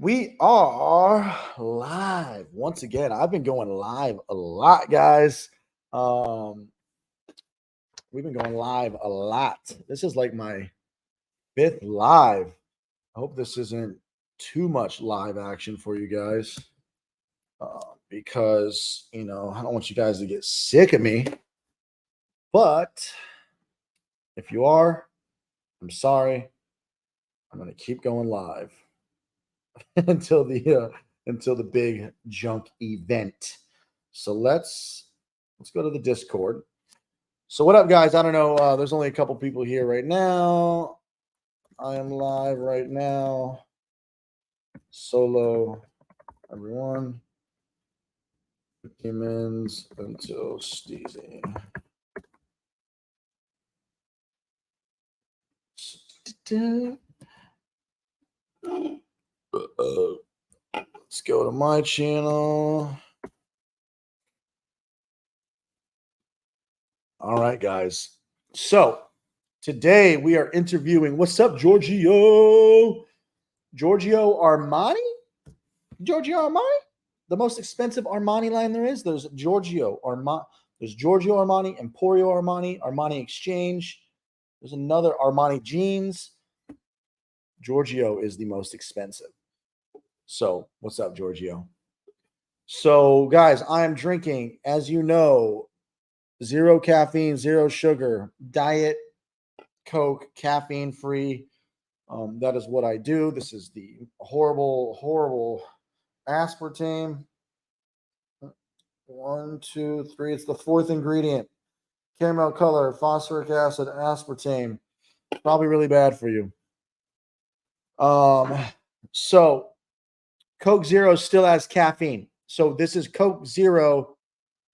We are live once again. I've been going live a lot, guys. Um, we've been going live a lot. This is like my fifth live. I hope this isn't too much live action for you guys, because I don't want you guys to get sick of me. But if you are, I'm sorry. I'm gonna keep going live until the big junk event. So let's go to the Discord. So what up, guys? I don't know. There's only a couple people here right now. I am live right now. Solo, everyone. 15 minutes until Steezy. Let's go to my channel. All right, guys. So today we are interviewing. What's up, Giorgio? Giorgio Armani? Giorgio Armani? The most expensive Armani line there is. There's Giorgio Armani. There's Giorgio Armani, Emporio Armani, Armani Exchange. There's another Armani Jeans. Giorgio is the most expensive. So what's up, Giorgio? So, guys, I am drinking, as you know, 0 caffeine, 0 sugar, diet Coke, caffeine free. That is what I do. This is the horrible aspartame. 1, 2, 3. It's the fourth ingredient. Caramel color, phosphoric acid, aspartame. Probably really bad for you. So Coke Zero still has caffeine. So this is Coke Zero,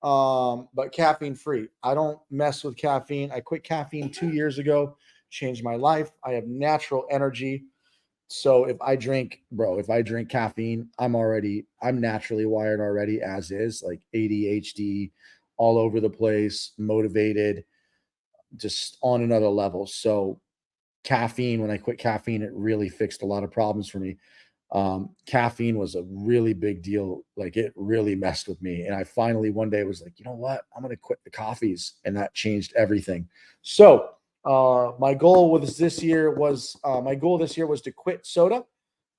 but caffeine free. I don't mess with caffeine. I quit caffeine 2 years ago, changed my life. I have natural energy. So if I drink caffeine, I'm naturally wired already as is, like ADHD, all over the place, motivated, just on another level. So caffeine, when I quit caffeine, it really fixed a lot of problems for me. Caffeine was a really big deal. Like, it really messed with me. And I finally one day was like, you know what? I'm going to quit the coffees. And that changed everything. So my goal this year was to quit soda.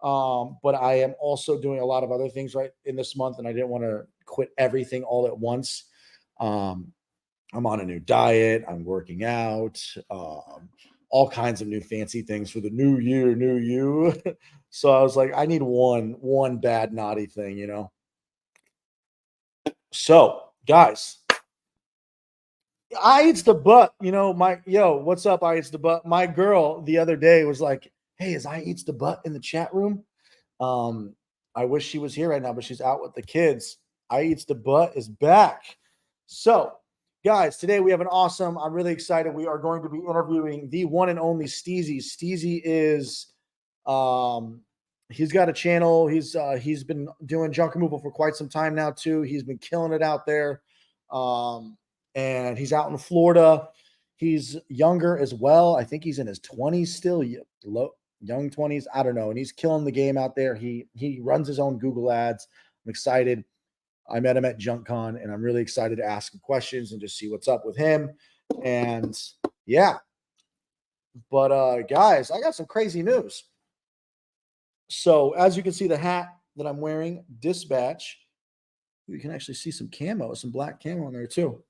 But I am also doing a lot of other things right in this month, and I didn't want to quit everything all at once. I'm on a new diet. I'm working out, all kinds of new fancy things for the new year, new you. So I was like, I need one bad naughty thing. So, guys, I eats the butt. What's up? I eats the butt. My girl the other day was like, "Hey, is I eats the butt in the chat room?" I wish she was here right now, but she's out with the kids. I eats the butt is back. So, guys, today we have I'm really excited. We are going to be interviewing the one and only Steezy. Steezy is, he's got a channel. He's been doing junk removal for quite some time now too. He's been killing it out there. And he's out in Florida. He's younger as well. I think he's in his 20s still, young 20s. I don't know. And he's killing the game out there. He runs his own Google ads. I'm excited. I met him at JunkCon, and I'm really excited to ask him questions and just see what's up with him. And yeah. But guys, I got some crazy news. So as you can see, the hat that I'm wearing, Dispatch, you can actually see some black camo on there too.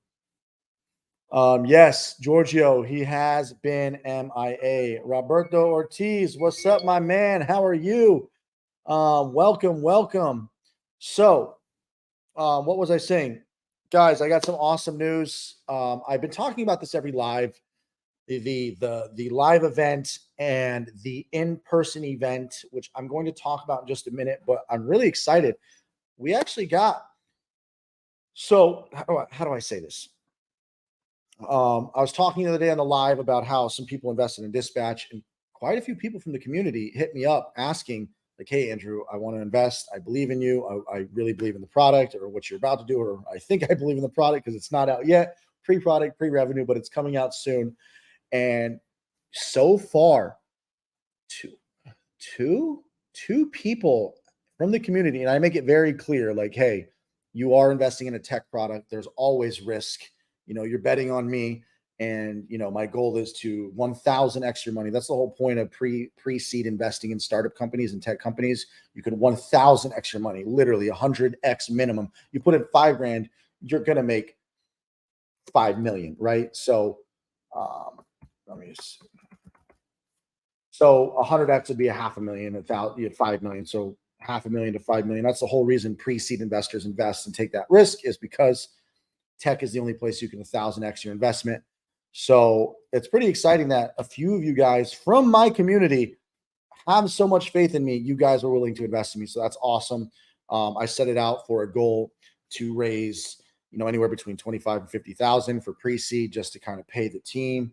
Yes, Giorgio, he has been MIA. RushOrderTees, what's up, my man? How are you? Welcome. So, what was I saying? Guys, I got some awesome news. I've been talking about this every live, the live event and the in-person event, which I'm going to talk about in just a minute, but I'm really excited. We actually got, so how do I say this? I was talking the other day on the live about how some people invested in Dispatch, and quite a few people from the community hit me up asking, like, "Hey, Andrew, I want to invest. I believe in you. I really believe in the product or what you're about to do, or I think I believe in the product because it's not out yet. Pre-product, pre-revenue, but it's coming out soon." And so far, two people from the community. And I make it very clear, like, hey, you are investing in a tech product. There's always risk. You're betting on me. And, my goal is to 1,000 extra money. That's the whole point of pre-seed investing in startup companies and tech companies. You can 1,000 extra money, literally 100x minimum. You put in $5,000, you're going to make 5 million, right? So, let me just, so 100x would be a 500,000, 5 million. So 500,000 to 5 million. That's the whole reason pre-seed investors invest and take that risk, is because tech is the only place you can 1,000x your investment. So it's pretty exciting that a few of you guys from my community have so much faith in me. You guys are willing to invest in me. So that's awesome. I set it out for a goal to raise, anywhere between 25 and 50,000 for pre-seed, just to kind of pay the team.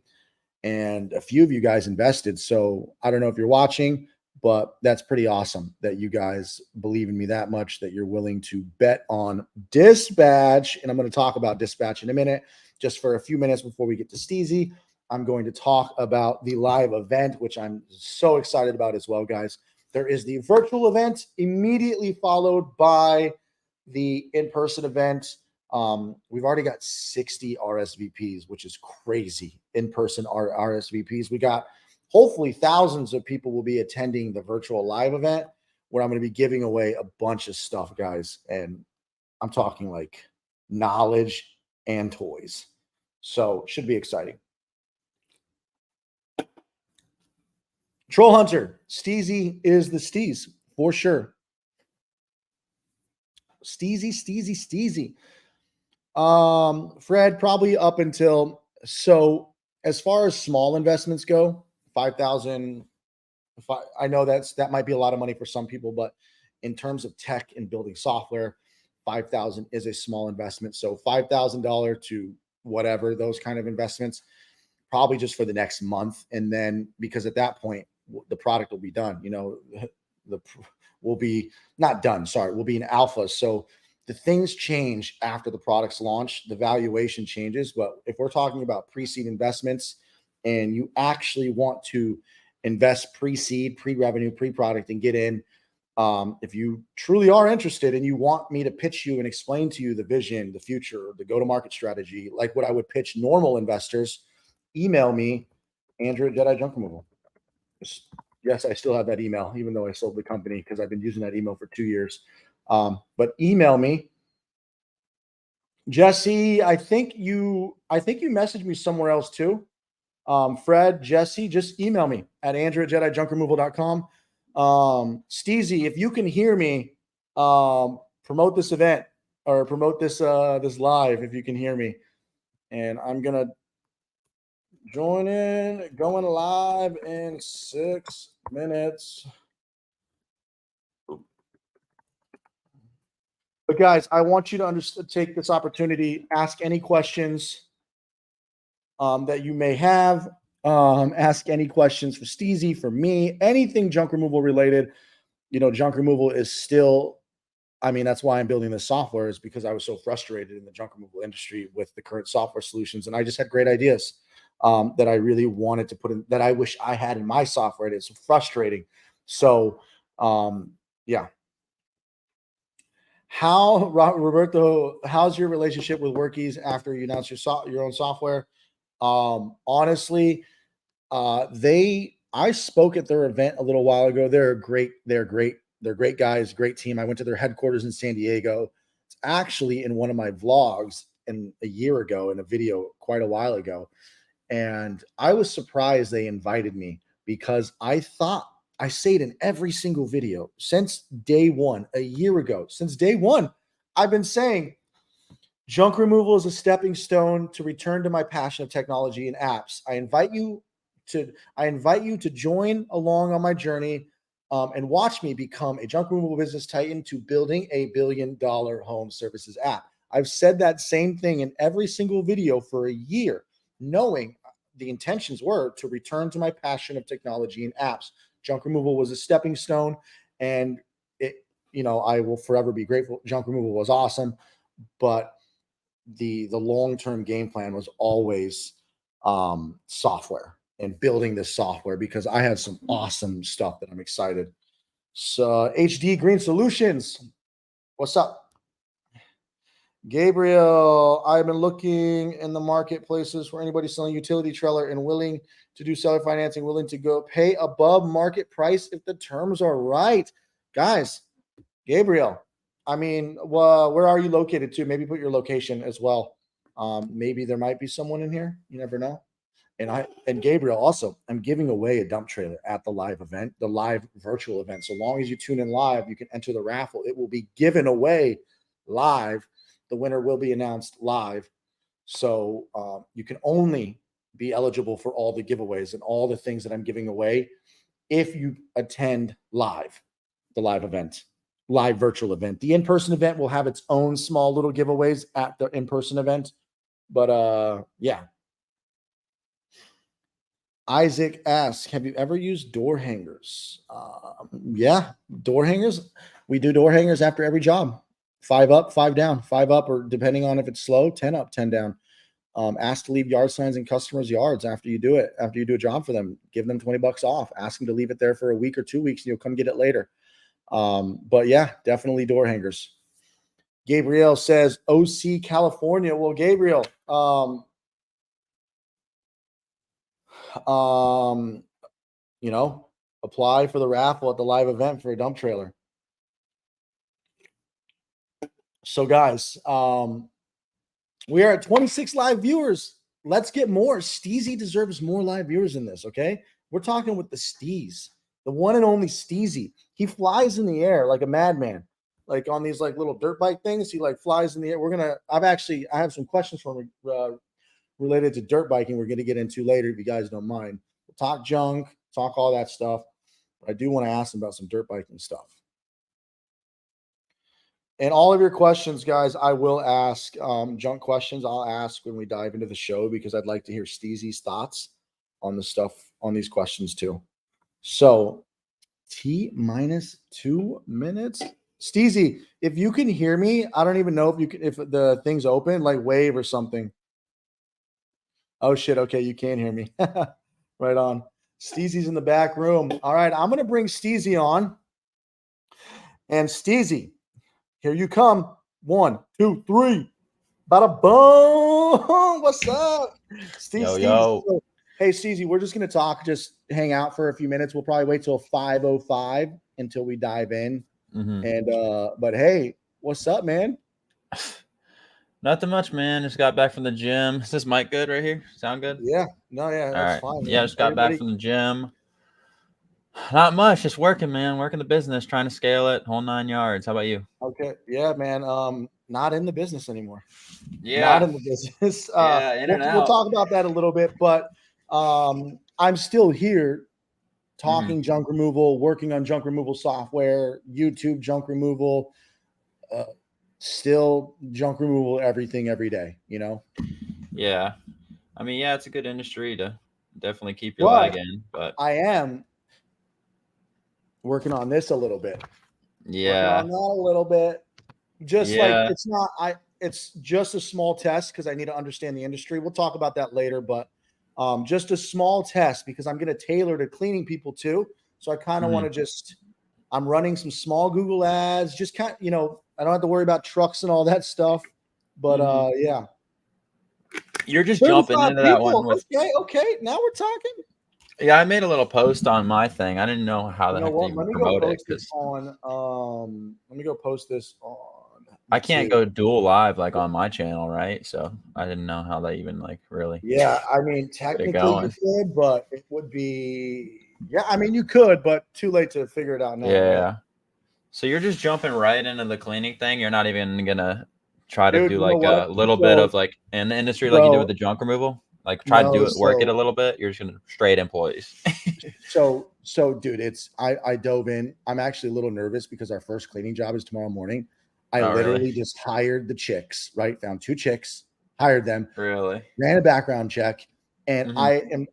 And a few of you guys invested. So I don't know if you're watching, but that's pretty awesome that you guys believe in me that much, that you're willing to bet on Dispatch. And I'm going to talk about Dispatch in a minute. Just for a few minutes before we get to Steezy, I'm going to talk about the live event, which I'm so excited about as well, guys. There is the virtual event, immediately followed by the in-person event. We've already got 60 RSVPs, which is crazy. In-person RSVPs. We got hopefully thousands of people will be attending the virtual live event, where I'm going to be giving away a bunch of stuff, guys. And I'm talking like knowledge and toys. So should be exciting. Troll Hunter, Steezy is the Steez for sure. Steezy. Fred, probably up until, so as far as small investments go, 5,000. I know that might be a lot of money for some people, but in terms of tech and building software, 5,000 is a small investment. So $5,000 to whatever, those kind of investments, probably just for the next month. And then, because at that point, the product will be done, we'll be not done. Sorry. We'll be in alpha. So the things change after the product's launch, the valuation changes. But if we're talking about pre-seed investments and you actually want to invest pre-seed, pre-revenue, pre-product, and get in, if you truly are interested and you want me to pitch you and explain to you the vision, the future, the go-to-market strategy, like what I would pitch normal investors, email me, Andrew at Jedi Junk Removal. Yes, I still have that email, even though I sold the company, because I've been using that email for 2 years. But email me. Jesse, I think you messaged me somewhere else too. Fred, Jesse, just email me at andrew@JediJunkRemoval.com. Steezy, if you can hear me, promote this event or promote this live if you can hear me. And I'm gonna join in, going live in 6 minutes. But guys, I want you to take this opportunity, ask any questions that you may have. Ask any questions for Steezy, for me, anything junk removal related. Junk removal is still, that's why I'm building this software, is because I was so frustrated in the junk removal industry with the current software solutions. And I just had great ideas that I really wanted to put in, that I wish I had in my software. It's frustrating. So, yeah. Roberto, how's your relationship with Workies after you announced your own software? Honestly, I spoke at their event a little while ago. They're great guys, great team. I went to their headquarters in San Diego. It's actually in one of my vlogs a year ago, in a video quite a while ago. And I was surprised they invited me, because I say it in every single video since day one, a year ago. Since day one, I've been saying junk removal is a stepping stone to return to my passion of technology and apps. I invite you to join along on my journey, and watch me become a junk removal business titan to building a $1 billion home services app. I've said that same thing in every single video for a year, knowing the intentions were to return to my passion of technology and apps. Junk removal was a stepping stone, and I will forever be grateful. Junk removal was awesome, but the long-term game plan was always software and building this software, because I have some awesome stuff that I'm excited. So HD Green Solutions. What's up? Gabriel, I've been looking in the marketplaces for anybody selling utility trailer and willing to do seller financing, willing to go pay above market price if the terms are right. Guys, Gabriel, I mean, well, where are you located to? Maybe put your location as well. Maybe there might be someone in here. You never know. And Gabriel, also, I'm giving away a dump trailer at the live event, the live virtual event. So long as you tune in live, you can enter the raffle. It will be given away live. The winner will be announced live. So you can only be eligible for all the giveaways and all the things that I'm giving away if you attend live, the live event, live virtual event. The in-person event will have its own small little giveaways at the in-person event. But yeah. Isaac asks, have you ever used door hangers? Yeah, door hangers. We do door hangers after every job. 5 up, 5 down, 5 up, or depending on if it's slow, 10 up, 10 down. Ask to leave yard signs in customers' yards after you do it. After you do a job for them, give them $20 off. Ask them to leave it there for a week or 2 weeks, and you'll come get it later. But yeah, definitely door hangers. Gabriel says OC California. Well, Gabriel, you know, apply for the raffle at the live event for a dump trailer. So guys, we are at 26 live viewers. Let's get more. Steezy deserves more live viewers in this. Okay. We're talking with the Steez, the one and only Steezy. He flies in the air like a madman, like on these like little dirt bike things. He like flies in the air. I have some questions for him related to dirt biking. We're going to get into later if you guys don't mind. We'll talk junk, talk all that stuff. But I do want to ask him about some dirt biking stuff. And all of your questions, guys, I will ask junk questions. I'll ask when we dive into the show because I'd like to hear Steezy's thoughts on the stuff on these questions too. So T-minus 2 minutes. Steezy, if you can hear me, I don't even know if the thing's open, like wave or something. Oh shit. Okay, you can't hear me. Right on. Steezy's in the back room. All right, I'm gonna bring Steezy on. And Steezy, here you come. 1, 2, 3. Bada boom. What's up? Yo, yo. So, hey, Steezy, we're just going to talk, just hang out for a few minutes. We'll probably wait till 5:05 until we dive in. And, but hey, what's up, man? Nothing much, man. Just got back from the gym. Is this mic good right here? Sound good? Yeah. No, yeah, that's fine. Man. Yeah, just got back from the gym. Not much. Just working, man. Working the business, trying to scale it, whole 9 yards. How about you? Okay. Yeah, man. Not in the business anymore. Yeah. Not in the business. We'll talk about that a little bit, but I'm still here talking junk removal, working on junk removal software, YouTube junk removal, still junk removal, everything every day, you know? Yeah. I mean, yeah, it's a good industry to definitely keep your leg in, but I am working on this a little bit. Yeah. Working on that a little bit. Just like it's just a small test because I need to understand the industry. We'll talk about that later, but just a small test because I'm going to tailor to cleaning people too. So I kind of want to I'm running some small Google ads, just kind of, I don't have to worry about trucks and all that stuff, but yeah. You're just jumping into that one with. Okay. Now we're talking. Yeah, I made a little post on my thing. I didn't know how the heck to even promote it. Let me go post this on. I can't go dual live like on my channel, right? So I didn't know how they even like really. Yeah, I mean, technically you could, but it would be. Yeah, I mean, you could, but too late to figure it out now. Yeah. Right? So you're just jumping right into the cleaning thing. You're not even gonna try to do like a little bit of like in the industry, like you do with the junk removal. Like try to do it, work it a little bit. You're just gonna straight employees. so dude, I dove in. I'm actually a little nervous because our first cleaning job is tomorrow morning. I literally just hired the chicks, right? Found 2 chicks, hired them. Really? Ran a background check. And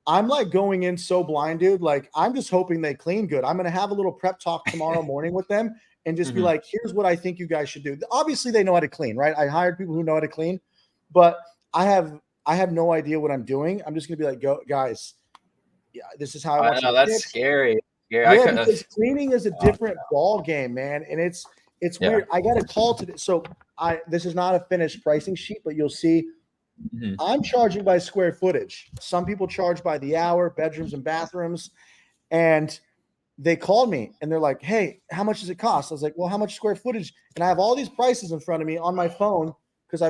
I'm like going in so blind, dude. Like I'm just hoping they clean good. I'm gonna have a little prep talk tomorrow morning with them and just be like, here's what I think you guys should do. Obviously, they know how to clean, right? I hired people who know how to clean, but I have no idea what I'm doing. I'm just gonna be like, go guys. Yeah, this is how I want know that's scary. Yeah, because cleaning is a different ball game, man, and it's weird. I got a call today, so this is not a finished pricing sheet, but you'll see. I'm charging by square footage. Some people charge by the hour, bedrooms and bathrooms, and they called me and they're like, "Hey, how much does it cost?" I was like, "Well, how much square footage?" And I have all these prices in front of me on my phone because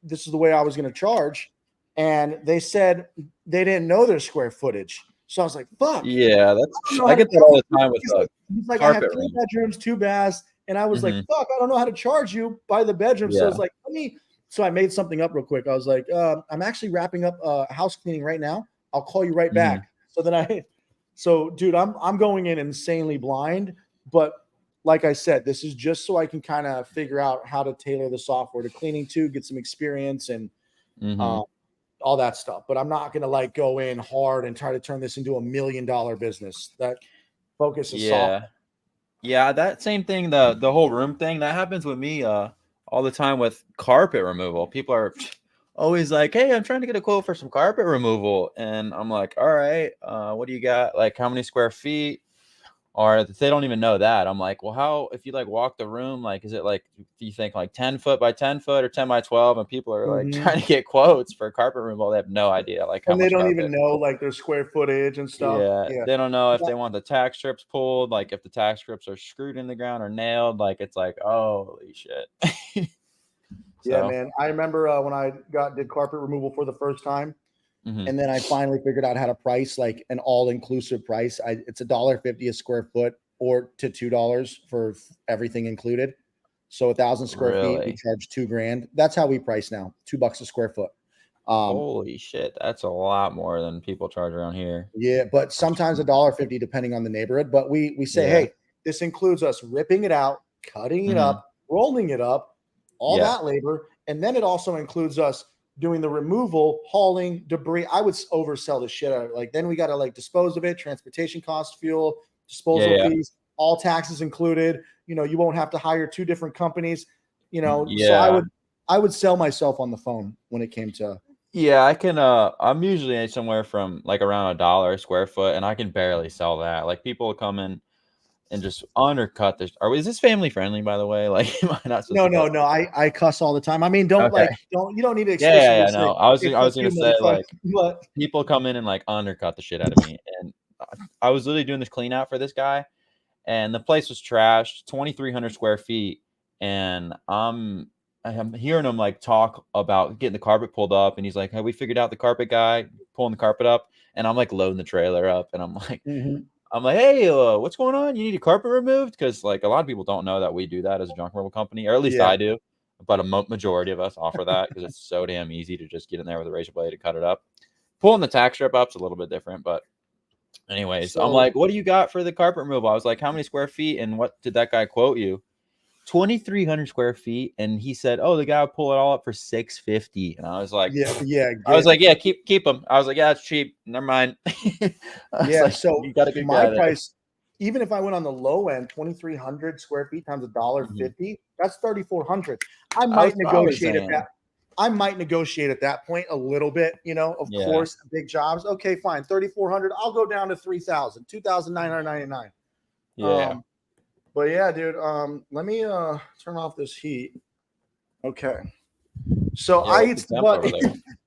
this is the way I was going to charge. And they said they didn't know their square footage. So I was like, "Fuck." Yeah, I get that all the time with he's like, "I have 3 bedrooms, 2 baths." And I was like, "Fuck, I don't know how to charge you by the bedroom." So I was like, so I made something up real quick. I was like, "I'm actually wrapping up house cleaning right now. I'll call you right back." So dude, I'm going in insanely blind, but like I said, this is just so I can kind of figure out how to tailor the software to cleaning too, get some experience and all that stuff. But I'm not going to like go in hard and try to turn this into $1 million business. That focus is software. Yeah, that same thing, the whole room thing, that happens with me all the time with carpet removal. People are always like, "Hey, I'm trying to get a quote for some carpet removal." And I'm like, "All right, what do you got? Like, how many square feet?" Or if they don't even know that, I'm like, "Well, how, if you like walk the room, like, is it like, do you think like 10 foot by 10 foot or 10 by 12?" And people are like trying to get quotes for carpet removal. They have no idea like how much. And they don't even know like their square footage and stuff. Yeah. They don't know if they want the tack strips pulled, like if the tack strips are screwed in the ground or nailed. Like, it's like, holy shit. Yeah, man. I remember when I did carpet removal for the first time, and then I finally figured out how to price like an all-inclusive price. It's $1.50 a square foot, or to $2 for everything included. So 1,000 square feet, we charge $2,000. That's how we price now, $2 a square foot. Holy shit, that's a lot more than people charge around here. Yeah, but sometimes $1.50 depending on the neighborhood. But we say, hey, this includes us ripping it out, cutting it up, rolling it up, all that labor, and then it also includes us doing the removal, hauling, debris. I would oversell the shit out of it. Like, then we got to like dispose of it, transportation costs, fuel, disposal fees, all taxes included. You know, you won't have to hire 2 different companies. You know, so I would sell myself on the phone when it came to. Yeah, I can. I'm usually somewhere from like around $1 a square foot, and I can barely sell that. Like, people will come in and just undercut this. Is this family friendly, by the way? Like, am I not supposed to? No. I cuss all the time. I mean, you don't need to explicitly say. No. I was gonna say, like, people come in and like undercut the shit out of me, and I was literally doing this clean out for this guy, and the place was trashed, 2,300 square feet, and I'm hearing him like talk about getting the carpet pulled up, and he's like, "Have we figured out the carpet guy pulling the carpet up?" And I'm like loading the trailer up, and I'm like, "Hey, what's going on? You need a carpet removed?" Because like a lot of people don't know that we do that as a junk removal company, or at least I do. But a majority of us offer that because it's so damn easy to just get in there with a razor blade to cut it up. Pulling the tack strip up's a little bit different, but anyways, I'm like, "What do you got for the carpet removal?" I was like, "How many square feet?" And what did that guy quote you? 2,300 square feet, and he said, "Oh, the guy will pull it all up for $650." And I was like, I was like, "Yeah, keep them." I was like, "Yeah, it's cheap. Never mind." Like, so you got to my price. Even if I went on the low end, 2,300 square feet times $1.50, that's 3,400. I might negotiate at that. I might negotiate at that point a little bit. You know, of course, big jobs. Okay, fine, 3,400. I'll go down to 3,000, 2,999. Yeah. But yeah, dude, let me turn off this heat. Okay. So I eat the butt.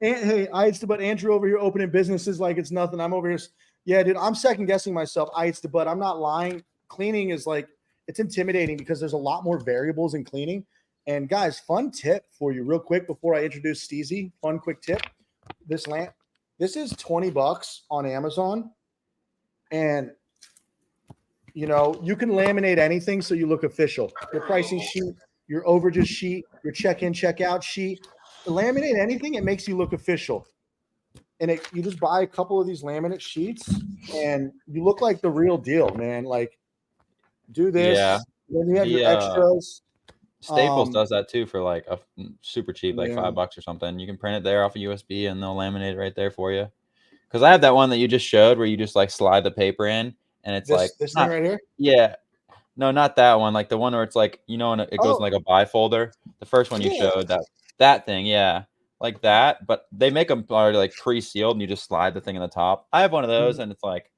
Hey, I eat the butt. Andrew over here opening businesses like it's nothing. I'm over here. Yeah, dude, I'm second guessing myself. I eat the butt. I'm not lying. Cleaning is like, it's intimidating because there's a lot more variables in cleaning. And guys, fun tip for you real quick before I introduce Steezy. Fun quick tip. This lamp, this is $20 on Amazon. And you know, you can laminate anything so you look official. Your pricing sheet, your overages sheet, your check-in, check-out sheet. Laminate anything, it makes you look official. And you just buy a couple of these laminate sheets and you look like the real deal, man. Like, do this. Yeah. Then you have your extras. Staples does that too for like a super cheap, like $5 or something. You can print it there off a USB and they'll laminate it right there for you. Because I have that one that you just showed where you just like slide the paper in. And it's this thing right here? Yeah. No, not that one. Like the one where it's like, you know, and it goes in like a bifolder. The first one you showed, that thing, yeah. Like that. But they make them already like pre-sealed and you just slide the thing in the top. I have one of those and it's like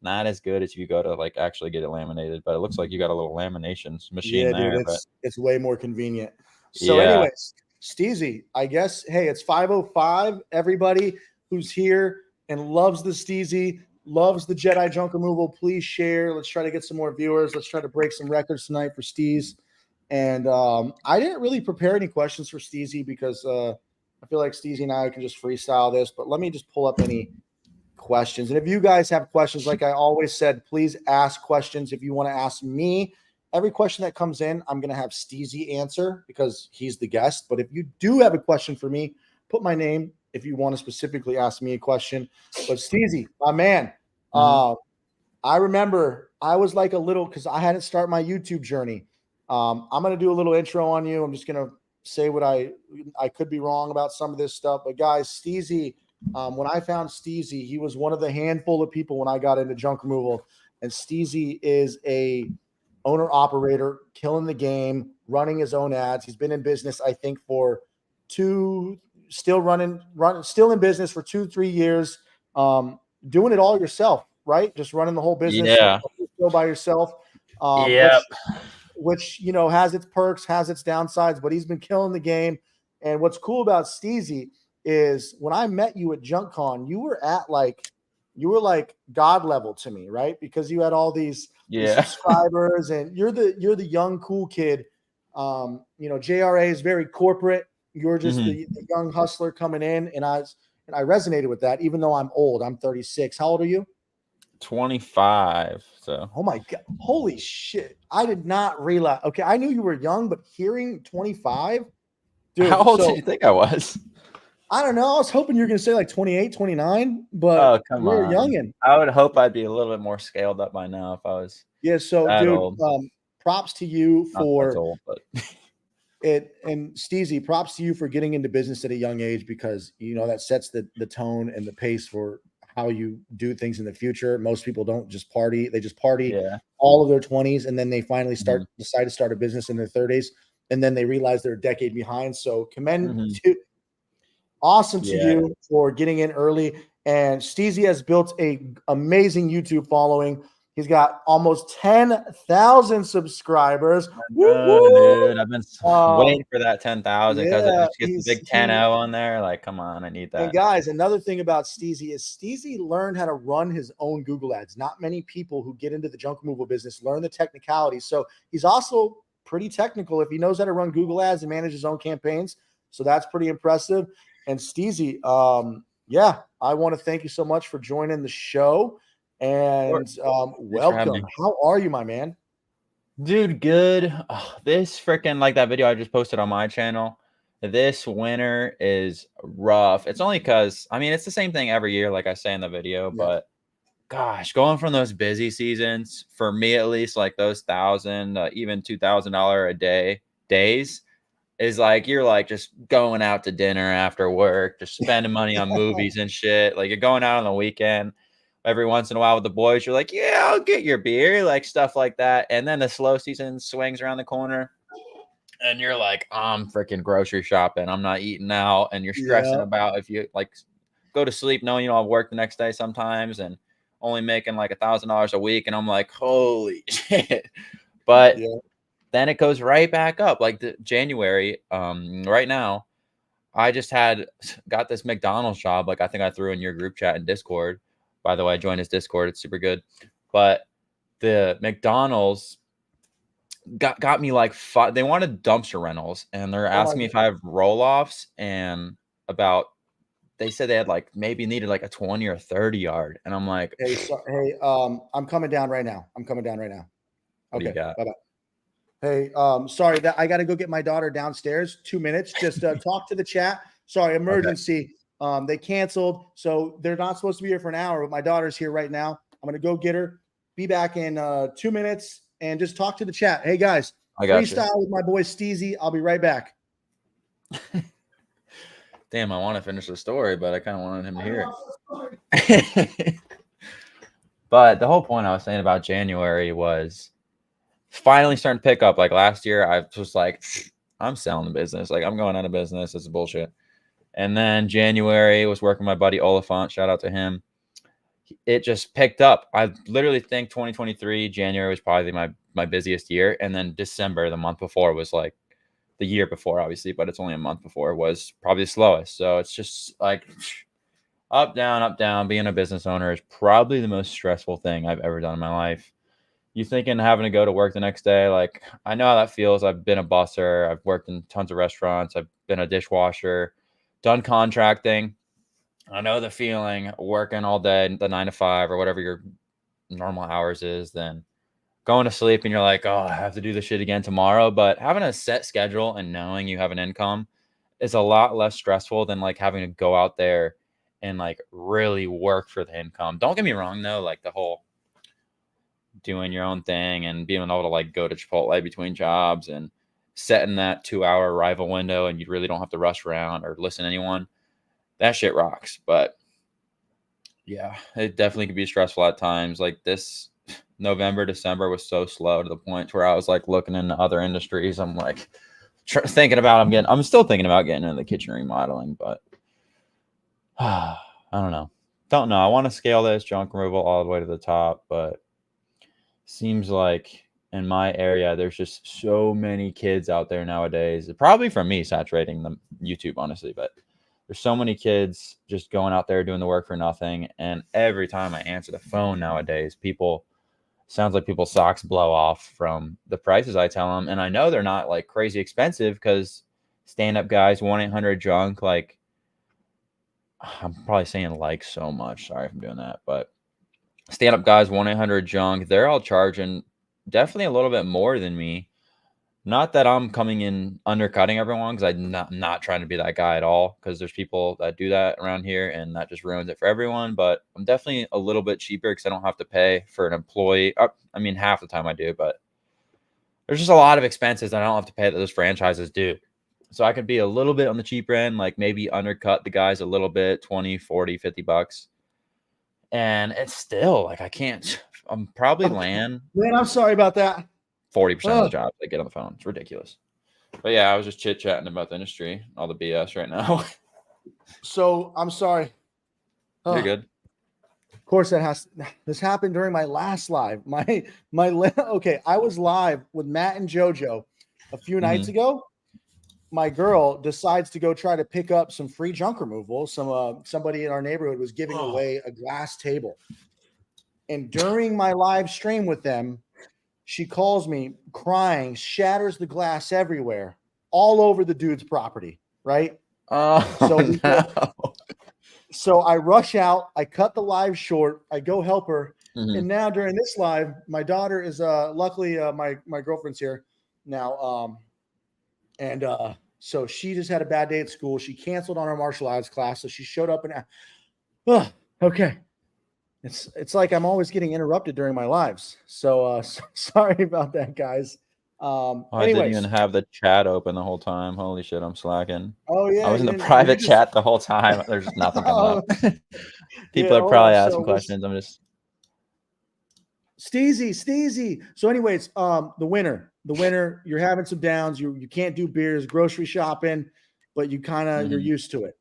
not as good as if you go to like actually get it laminated. But it looks like you got a little lamination machine there. Dude, but it's way more convenient. So, yeah, anyways, Steezy, I guess, hey, it's 5:05. Everybody who's here and loves the Steezy, loves the Jedi junk removal, please share. Let's try to get some more viewers. Let's try to break some records tonight for Steez. And I didn't really prepare any questions for Steezy because I feel like Steezy and I can just freestyle this. But let me just pull up any questions. And if you guys have questions, like I always said, please ask questions. If you want to ask me, every question that comes in, I'm going to have Steezy answer because he's the guest. But if you do have a question for me, put my name if you want to specifically ask me a question. But Steezy, my man, I remember I was like a little, because I hadn't started my YouTube journey. I'm going to do a little intro on you. I'm just going to say what I could be wrong about some of this stuff. But guys, Steezy, when I found Steezy, he was one of the handful of people when I got into junk removal. And Steezy is a owner operator, killing the game, running his own ads. He's been in business, I think, for still in business for 2-3 years, doing it all yourself, right? Just running the whole business still by yourself. Which you know has its perks, has its downsides, but he's been killing the game. And what's cool about Steezy is when I met you at JunkCon, you were like God level to me, right? Because you had all these subscribers, and you're the young cool kid. You know, JRA is very corporate. You're just the young hustler coming in, and I resonated with that, even though I'm old. I'm 36. How old are you? 25. So, oh my God, holy shit! I did not realize. Okay, I knew you were young, but hearing 25, dude. How old did you think I was? I don't know. I was hoping you were going to say like 28, 29, but you're a youngin'. I would hope I'd be a little bit more scaled up by now if I was. Yeah. So, dude, props to you for old, but it. And Steezy, props to you for getting into business at a young age, because, you know, that sets the tone and the pace for how you do things in the future. Most people don't just party. They just party all of their 20s. And then they finally decide to start a business in their 30s. And then they realize they're a decade behind. So commend to awesome to you for getting in early. And Steezy has built a amazing YouTube following. He's got almost 10,000 subscribers. Dude, I've been waiting for that 10,000 because it just gets the big 10-0 on there. Like, come on, I need that. And guys, another thing about Steezy is Steezy learned how to run his own Google ads. Not many people who get into the junk removal business learn the technicalities. So he's also pretty technical if he knows how to run Google ads and manage his own campaigns. So that's pretty impressive. And Steezy, I want to thank you so much for joining the show. And welcome. How are you, my man? Dude, good. This freaking, like that video I just posted on my channel, this winter is rough. It's only because, I mean, it's the same thing every year, like I say in the video, but gosh, going from those busy seasons, for me at least, like those $1,000, even $2,000 a day days, is like you're like just going out to dinner after work, just spending money on movies and shit. Like you're going out on the weekend every once in a while with the boys. You're like, yeah, I'll get your beer, like stuff like that. And then the slow season swings around the corner and you're like, I'm freaking grocery shopping. I'm not eating out. And you're stressing about if you like go to sleep knowing you don't have work the next day sometimes and only making like $1,000 a week. And I'm like, holy shit. But then it goes right back up. Like the January, right now, I just got this McDonald's job. Like I think I threw in your group chat and Discord. By the way, I joined his Discord. It's super good. But the McDonald's got me like they wanted dumpster rentals, and they're asking me if I have roll-offs and they said they had like maybe needed like a 20 or 30 yard. And I'm like, I'm coming down right now. Okay. Bye-bye. Hey, sorry that I got to go get my daughter downstairs. 2 minutes. Just talk to the chat. Sorry, emergency. Okay. They canceled, so they're not supposed to be here for an hour. But my daughter's here right now. I'm gonna go get her. Be back in 2 minutes, and just talk to the chat. Hey guys, freestyle with my boy Steezy. I'll be right back. Damn, I want to finish the story, but I kind of wanted him to hear it. But the whole point I was saying about January was finally starting to pick up. Like last year, I was like, I'm selling the business. Like I'm going out of business. It's bullshit. And then January was working with my buddy Oliphant. Shout out to him. it just picked up. I literally think 2023 January was probably my busiest year, and then December, the month before, was like the year before, obviously, but it's only a month before, was probably the slowest. So it's just like up, down, up, down. Being a business owner is probably the most stressful thing I've ever done in my life. You thinking having to go to work the next day? Like, I know how that feels. I've been a busser. I've worked in tons of restaurants. I've been a dishwasher, done contracting. I know the feeling, working all day, the 9 to 5 or whatever your normal hours is, then going to sleep and you're like, oh, I have to do this shit again tomorrow. But having a set schedule and knowing you have an income is a lot less stressful than like having to go out there and like really work for the income. Don't get me wrong though, like the whole doing your own thing and being able to like go to Chipotle between jobs and setting that 2-hour arrival window and you really don't have to rush around or listen to anyone. That shit rocks. But yeah, it definitely can be stressful at times. Like this November, December was so slow to the point where I was like looking into other industries. I'm like I'm still thinking about getting into the kitchen remodeling, but I don't know. I want to scale this junk removal all the way to the top, but seems like in my area, there's just so many kids out there nowadays. Probably from me saturating the YouTube, honestly, but there's so many kids just going out there doing the work for nothing. And every time I answer the phone nowadays, sounds like people's socks blow off from the prices I tell them. And I know they're not like crazy expensive because stand-up guys, 1-800-JUNK, like I'm probably saying like so much. Sorry if I'm doing that, but stand-up guys, 1-800-JUNK, they're all charging definitely a little bit more than me. Not that I'm coming in undercutting everyone, because I'm not trying to be that guy at all, because there's people that do that around here and that just ruins it for everyone. But I'm definitely a little bit cheaper because I don't have to pay for an employee. I mean, half the time I do, but there's just a lot of expenses that I don't have to pay that those franchises do. So I could be a little bit on the cheaper end, like maybe undercut the guys a little bit, 20, 40, $50. And it's still like I'm probably land Man, I'm sorry about that. 40% of the jobs I get on the phone. It's ridiculous. But yeah, I was just chit chatting about the industry, all the BS right now. So I'm sorry. You're good. Of course, this happened during my last live. Okay, I was live with Matt and JoJo a few nights ago. My girl decides to go try to pick up some free junk removal. Somebody in our neighborhood was giving away a glass table. And during my live stream with them, she calls me crying, shatters the glass everywhere, all over the dude's property, right? So I rush out, I cut the live short, I go help her. And now during this live, my daughter is luckily my girlfriend's here now. So she just had a bad day at school. She canceled on her martial arts class. So she showed up and okay. It's like I'm always getting interrupted during my lives. So sorry about that, guys. I didn't even have the chat open the whole time. Holy shit, I'm slacking. Oh yeah, I was in the private chat the whole time. There's just nothing coming up. People are probably asking questions. I'm just Steezy. So anyways, the winter, you're having some downs. You can't do beers, grocery shopping, but you kind of you're used to it.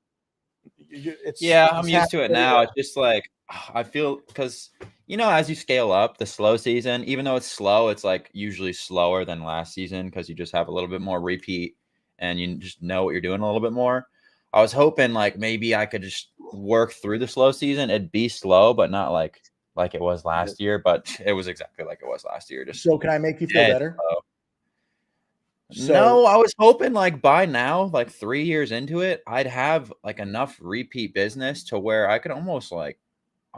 I'm used to it now. It's just like I feel, because as you scale up the slow season, even though it's slow, it's like usually slower than last season because you just have a little bit more repeat and you just know what you're doing a little bit more. I was hoping like maybe I could just work through the slow season. It'd be slow, but not like it was last year, but it was exactly like it was last year. So can I make you feel better? No, I was hoping like by now, like 3 years into it, I'd have like enough repeat business to where I could almost I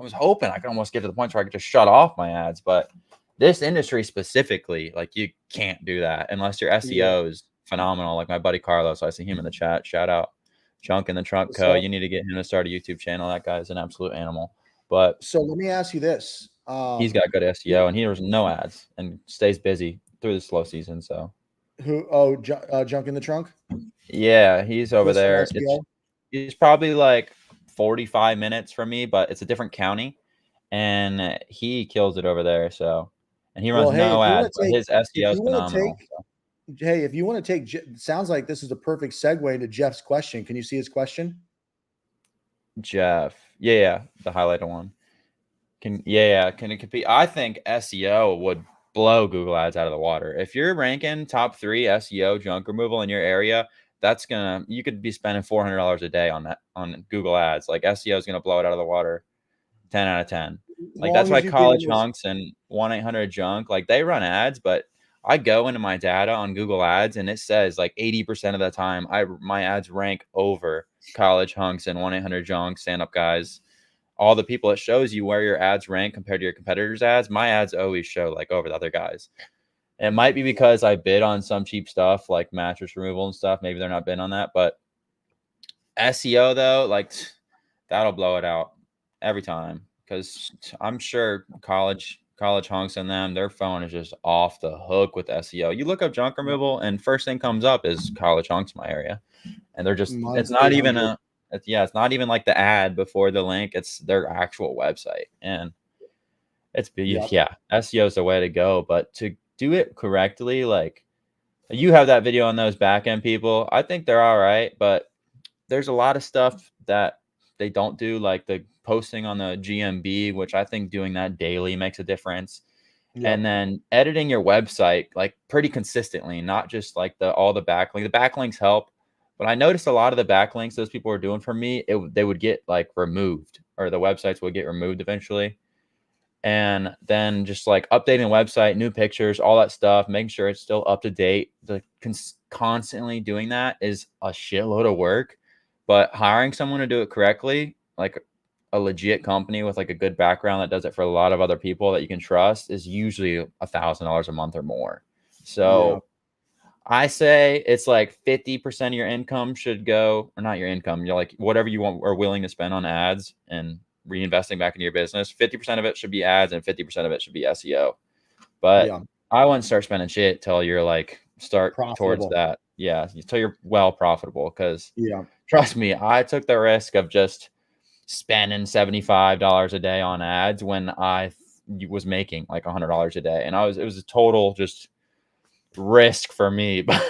was hoping I could almost get to the point where I could just shut off my ads. But this industry specifically, like you can't do that unless your SEO is phenomenal. Like my buddy Carlos, I see him in the chat. Shout out Junk in the Trunk Co. You need to get him to start a YouTube channel. That guy's an absolute animal. But so let me ask you this. He's got good SEO and he has no ads and stays busy through the slow season. So Junk in the Trunk? Yeah, he's over there. He's probably like 45 minutes from me, but it's a different county, and he kills it over there. So, and he runs no ads, but his SEO is phenomenal. Hey, if you want to take, sounds like this is a perfect segue into Jeff's question. Can you see his question? Jeff, yeah, the highlighted one. Can it compete? I think SEO would blow Google Ads out of the water. If you're ranking top 3 SEO junk removal in your area, you could be spending $400 a day on that on Google Ads. Like SEO is gonna blow it out of the water. 10 out of 10. As Like that's long why as you get College in this, Hunks and 1-800-JUNK, like they run ads, but I go into my data on Google Ads and it says like 80% of the time my ads rank over College Hunks and 1-800-JUNK, Stand Up Guys. All the people, it shows you where your ads rank compared to your competitors' ads. My ads always show like over the other guys. It might be because I bid on some cheap stuff like mattress removal and stuff. Maybe they're not bidding on that, but SEO though, like that'll blow it out every time. Because I'm sure college hunks and them, their phone is just off the hook with SEO. You look up junk removal, and first thing comes up is college hunks in my area, and they're just mine's 800. It's not even like the ad before the link. It's their actual website, and Yep. SEO is the way to go. But to do it correctly, like you have that video on those back end people, I think they're all right, but there's a lot of stuff that they don't do, like the posting on the GMB, which I think doing that daily makes a difference. And Yep. then editing your website like pretty consistently, not just like all the backlinks. The backlinks help, but I noticed a lot of the backlinks those people were doing for me, they would get like removed, or the websites would get removed eventually. And then just like updating the website, new pictures, all that stuff, making sure it's still up to date. Constantly doing that is a shitload of work, but hiring someone to do it correctly, like a legit company with like a good background that does it for a lot of other people that you can trust, is usually $1,000 a month or more. Yeah. So I say it's like 50% of your income should go, or not your income, you're like whatever you want or willing to spend on ads and reinvesting back into your business. 50% of it should be ads and 50% of it should be SEO. But Yeah. I wouldn't start spending shit till you're like start towards Profitable. that. Yeah, till you're well profitable. Because Yeah. trust me, I took the risk of just spending $75 a day on ads when I was making like $100 a day, and it was a total just risk for me. But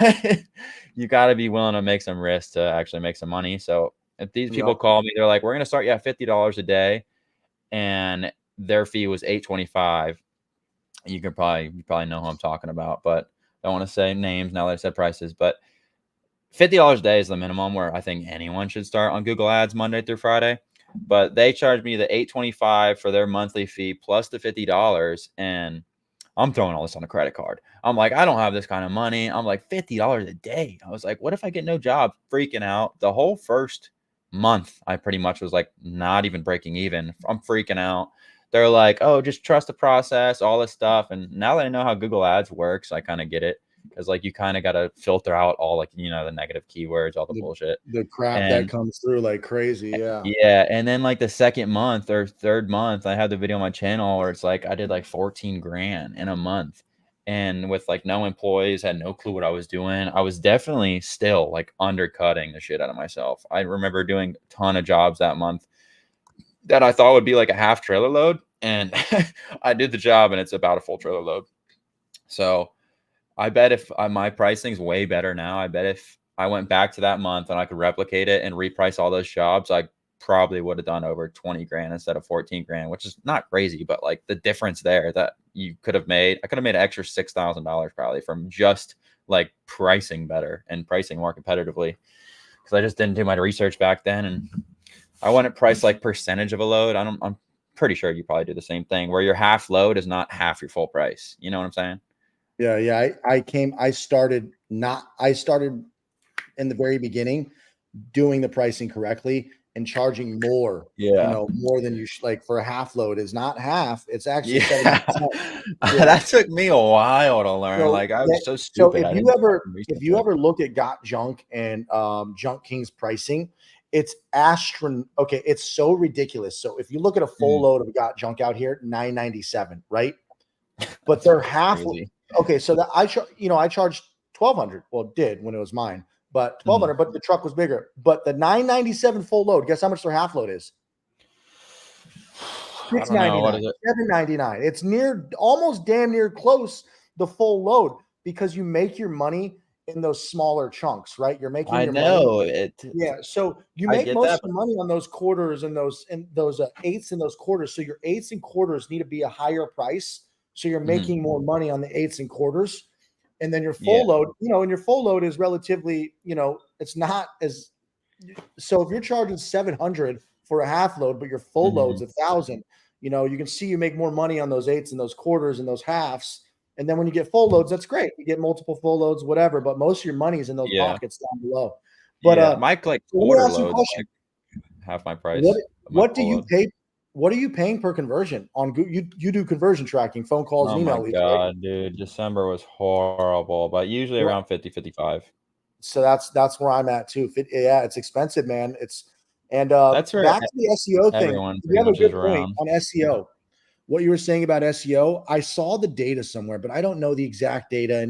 you got to be willing to make some risk to actually make some money. So if these people Yep. call me, they're like, "We're gonna start you at $50 a day," and their fee was $825. You probably know who I'm talking about, but I don't want to say names now that I said prices. But $50 a day is the minimum where I think anyone should start on Google Ads Monday through Friday. But they charged me the $825 for their monthly fee plus the $50, and I'm throwing all this on a credit card. I'm like, I don't have this kind of money. I'm like, $50 a day. I was like, what if I get no job? Freaking out. The whole first month, I pretty much was like not even breaking even. I'm freaking out. They're like, oh, just trust the process, all this stuff. And now that I know how Google Ads works, I kind of get it. Because like you kind of got to filter out all like, the negative keywords, all the bullshit. The crap that And comes through like crazy. Yeah. yeah, and then like the second month or third month, I had the video on my channel where it's like I did like 14 grand in a month. And with like no employees, had no clue what I was doing. I was definitely still like undercutting the shit out of myself. I remember doing a ton of jobs that month that I thought would be like a half trailer load. And I did the job and it's about a full trailer load. So I bet if my pricing's way better now, I bet if I went back to that month and I could replicate it and reprice all those jobs, I probably would have done over 20 grand instead of 14 grand, which is not crazy, but like the difference there that I could have made an extra $6,000 probably from just like pricing better and pricing more competitively. Cause I just didn't do my research back then. And I wouldn't price like percentage of a load. I'm pretty sure you probably do the same thing where your half load is not half your full price. You know what I'm saying? Yeah. Yeah. I started in the very beginning doing the pricing correctly and charging more, Yeah. more than you like for a half load is not half. It's actually Yeah. 70%. Yeah. That took me a while to learn. So Like I that, was so so stupid. I didn't fucking if research you it. ever look at Got Junk and Junk King's pricing, it's okay. It's so ridiculous. So if you look at a full Mm, load of Got Junk out here, $997, right? But they're that's half. crazy. Okay, so that I charged 1,200. Well, it did when it was mine, but 1,200. Mhm. But the truck was bigger. But the 997 full load. Guess how much their half load is? I Six don't know. ninety What nine, is it? 799. It's almost damn near close the full load because you make your money in those smaller chunks, right? You're making I your money. know it. Yeah, so you I make get most that, of the money on those quarters and those eighths and those quarters. So your eighths and quarters need to be a higher price. So you're making more money on the eighths and quarters. And then your full load, and your full load is relatively, it's not as, so if you're charging 700 for a half load, but your full load's 1,000, you can see you make more money on those eighths and those quarters and those halves. And then when you get full loads, that's great. You get multiple full loads, whatever, but most of your money is in those pockets down below. But my like so let me quarter ask you a loads question. like half my price. What do you pay? What are you paying per conversion on Google? You do conversion tracking, phone calls, and email leads, right? Oh my God, dude. December was horrible, but usually around 50, 55. So that's where I'm at too. Yeah, it's expensive, man. That's where Back to the SEO thing. everyone You pretty have a much is good point around. on SEO. What you were saying about SEO, I saw the data somewhere, but I don't know the exact data,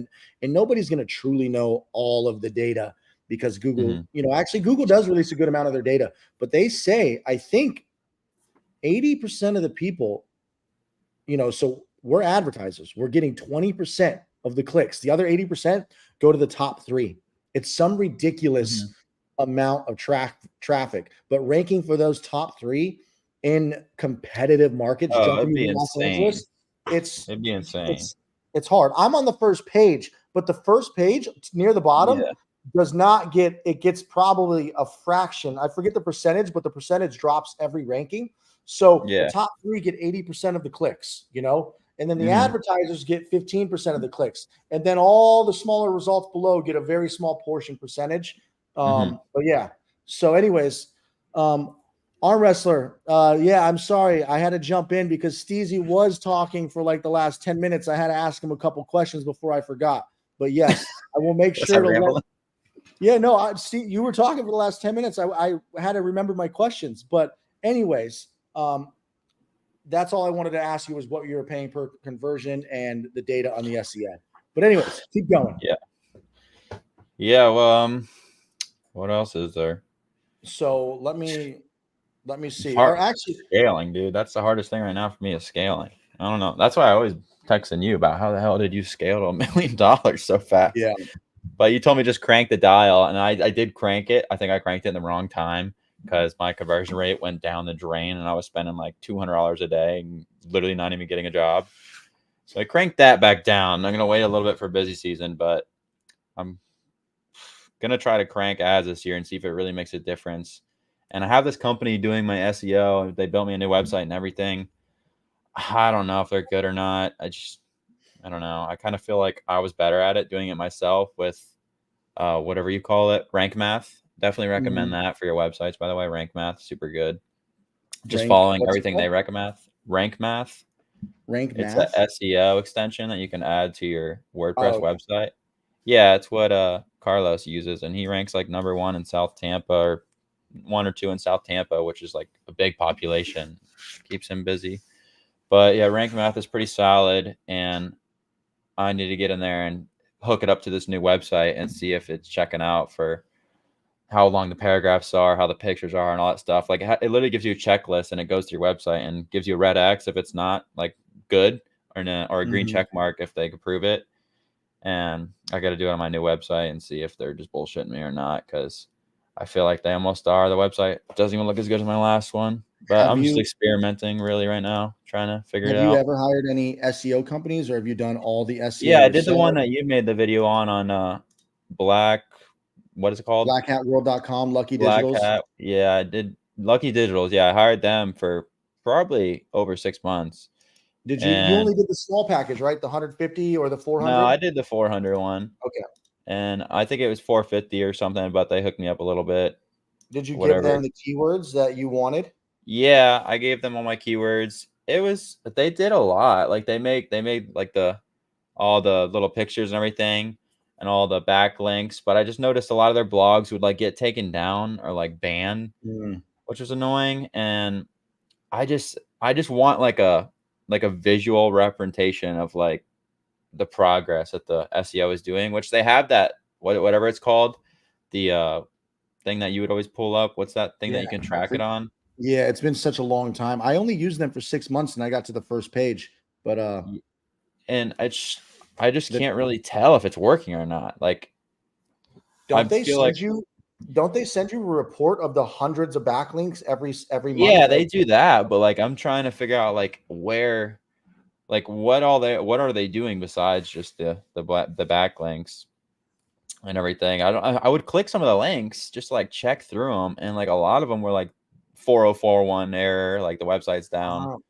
and nobody's going to truly know all of the data because Google, actually Google does release a good amount of their data, but they say, I think 80% of the people, so we're advertisers, we're getting 20% of the clicks. The other 80% go to the top 3. It's some ridiculous amount of traffic, but ranking for those top 3 in competitive markets, It'd be insane. It'd be insane. It's hard. I'm on the first page, but the first page near the bottom does not get, it gets probably a fraction. I forget the percentage, but the percentage drops every ranking. So the top 3 get 80% of the clicks, and then the advertisers get 15% of the clicks. And then all the smaller results below get a very small portion percentage. But yeah. So anyways, Arm Wrestler. I'm sorry. I had to jump in because Steezy was talking for like the last 10 minutes. I had to ask him a couple questions before I forgot. But yes, I will make sure to see, you were talking for the last 10 minutes. I had to remember my questions. But anyways, that's all I wanted to ask you was what you were paying per conversion and the data on the SEO. But anyways, keep going. Yeah. Well, what else is there? So let me see. Or actually, scaling, dude. That's the hardest thing right now for me is scaling. I don't know. That's why I always texting you about how the hell did you scale to $1 million so fast? Yeah. But you told me just crank the dial, and I did crank it. I think I cranked it in the wrong time because my conversion rate went down the drain, and I was spending like $200 a day and literally not even getting a job. So I cranked that back down. I'm gonna wait a little bit for busy season, but I'm gonna try to crank ads this year and see if it really makes a difference. And I have this company doing my SEO. They built me a new website and everything. I don't know if they're good or not. I don't know. I kind of feel like I was better at it doing it myself with whatever you call it, rank math. Definitely recommend that for your websites, by the way. Rank math, super good. Just following everything they recommend. Rank math. It's an SEO extension that you can add to your WordPress website. Yeah, it's what Carlos uses, and he ranks like number 1 in South Tampa, or 1 or 2 in South Tampa, which is like a big population. Keeps him busy. But yeah, rank math is pretty solid, and I need to get in there and hook it up to this new website and see if it's checking out for how long the paragraphs are, how the pictures are, and all that stuff. Like it literally gives you a checklist, and it goes to your website and gives you a red X if it's not like good, or a green check mark if they approve it. And I got to do it on my new website and see if they're just bullshitting me or not, because I feel like they almost are. The website doesn't even look as good as my last one, but I'm just experimenting really right now, trying to figure it out. Have you ever hired any SEO companies, or have you done all the SEO? Yeah, I did the one that you made the video on what is it called? BlackHatWorld.com, Lucky Digitals. Hat. Yeah, I did Lucky Digitals. Yeah, I hired them for probably over 6 months. Did you? You only did the small package, right? The 150 or the 400? No, I did the 400 one. Okay. And I think it was 450 or something, but they hooked me up a little bit. Did you give them the keywords that you wanted? Yeah, I gave them all my keywords. They did a lot. Like they made like all the little pictures and everything and all the backlinks, but I just noticed a lot of their blogs would like get taken down or like banned, which was annoying. And I just want like a visual representation of like the progress that the SEO is doing, which they have that whatever it's called, the thing that you would always pull up. What's that thing that you can track it on? Yeah, it's been such a long time. I only used them for 6 months and I got to the first page, but and I just can't really tell if it's working or not. Like Don't they send you a report of the hundreds of backlinks every month? Yeah, they do that, but like I'm trying to figure out like where, like what are they doing besides just the backlinks and everything. I would click some of the links just to, like, check through them, and like a lot of them were like 4041 error, like the website's down.